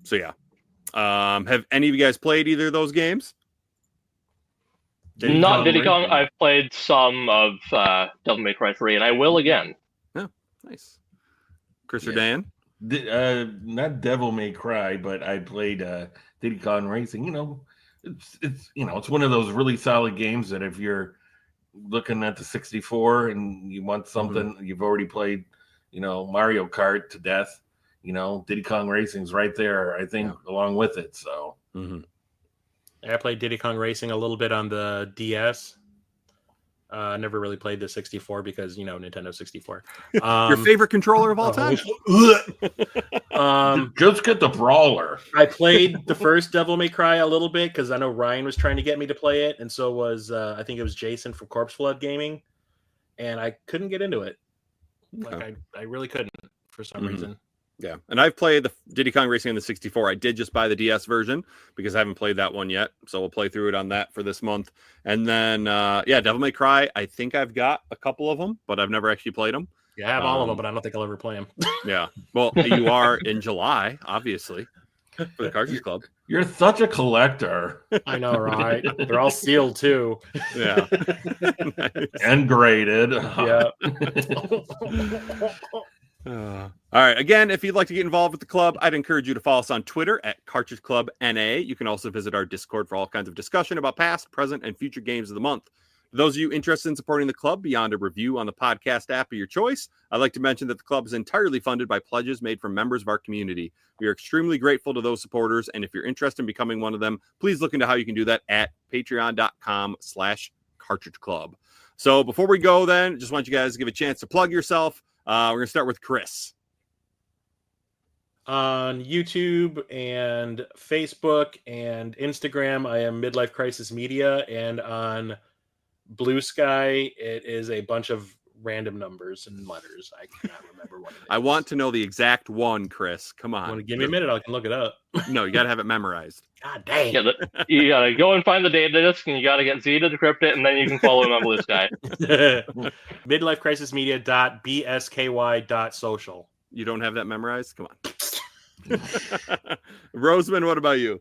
So yeah. Have any of you guys played either of those games? Not Diddy Kong. I've played some of Devil May Cry 3, and I will again. Oh, nice. Chris or Dan? Not Devil May Cry, but I played Diddy Kong Racing. It's one of those really solid games that if you're looking at the 64 and you want something, you've already played, Mario Kart to death. Diddy Kong Racing's right there, I think, along with it. So I played Diddy Kong Racing a little bit on the DS. I never really played the 64 because, Nintendo 64. Your favorite controller of all time? Just get the brawler. I played the first Devil May Cry a little bit because I know Ryan was trying to get me to play it, and so was I think it was Jason from Corpse Flood Gaming, and I couldn't get into it. I really couldn't for some reason. Yeah, and I've played the Diddy Kong Racing on the 64. I did just buy the DS version because I haven't played that one yet, so we'll play through it on that for this month. And then, Devil May Cry. I think I've got a couple of them, but I've never actually played them. Yeah, I have all of them, but I don't think I'll ever play them. Yeah, well, you are in July, obviously, for the Cartridge Club. You're such a collector. I know, right? They're all sealed too. Yeah, and graded. Yeah. All right. Again, if you'd like to get involved with the club, I'd encourage you to follow us on Twitter at Cartridge Club NA. You can also visit our Discord for all kinds of discussion about past, present, and future games of the month. For those of you interested in supporting the club beyond a review on the podcast app of your choice, I'd like to mention that the club is entirely funded by pledges made from members of our community. We are extremely grateful to those supporters, and if you're interested in becoming one of them, please look into how you can do that at patreon.com/Cartridge Club. So before we go, then, just want you guys to give a chance to plug yourself. We're going to start with Chris. On YouTube and Facebook and Instagram, I am Midlife Crisis Media, and on BlueSky, it is a bunch of random numbers and letters. I cannot remember what it is. I want to know the exact one, Chris. Come on. Want to give me a minute? I can look it up. No, you got to have it memorized. God dang. Yeah, you gotta go and find the data disk, and you gotta get Z to decrypt it, and then you can follow him on BlueSky. midlifecrisismedia.bsky.social. You don't have that memorized? Come on. Roseman, what about you?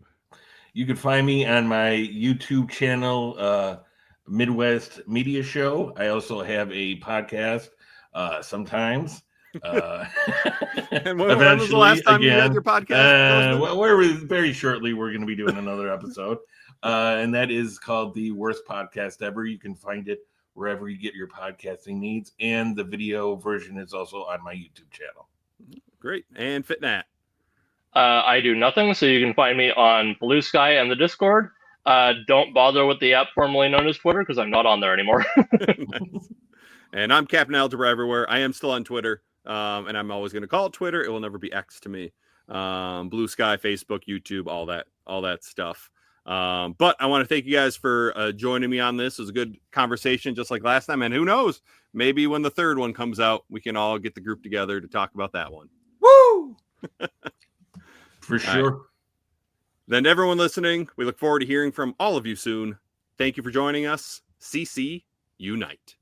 You can find me on my YouTube channel, Midwest Media Show. I also have a podcast sometimes. And when was the last time you had your podcast? Very shortly, we're going to be doing another episode. And that is called The Worst Podcast Ever. You can find it wherever you get your podcasting needs. And the video version is also on my YouTube channel. Great. And Fitgnat. I do nothing, so you can find me on BlueSky and the Discord. Don't bother with the app formerly known as Twitter, because I'm not on there anymore. And I'm Captain Algebra everywhere. I am still on Twitter, and I'm always going to call it Twitter. It will never be X to me. BlueSky, Facebook, YouTube, all that stuff. But I want to thank you guys for joining me on this. It was a good conversation, just like last time. And who knows, maybe when the third one comes out, we can all get the group together to talk about that one. Woo! For sure. Right. Then everyone listening, we look forward to hearing from all of you soon. Thank you for joining us. CC Unite.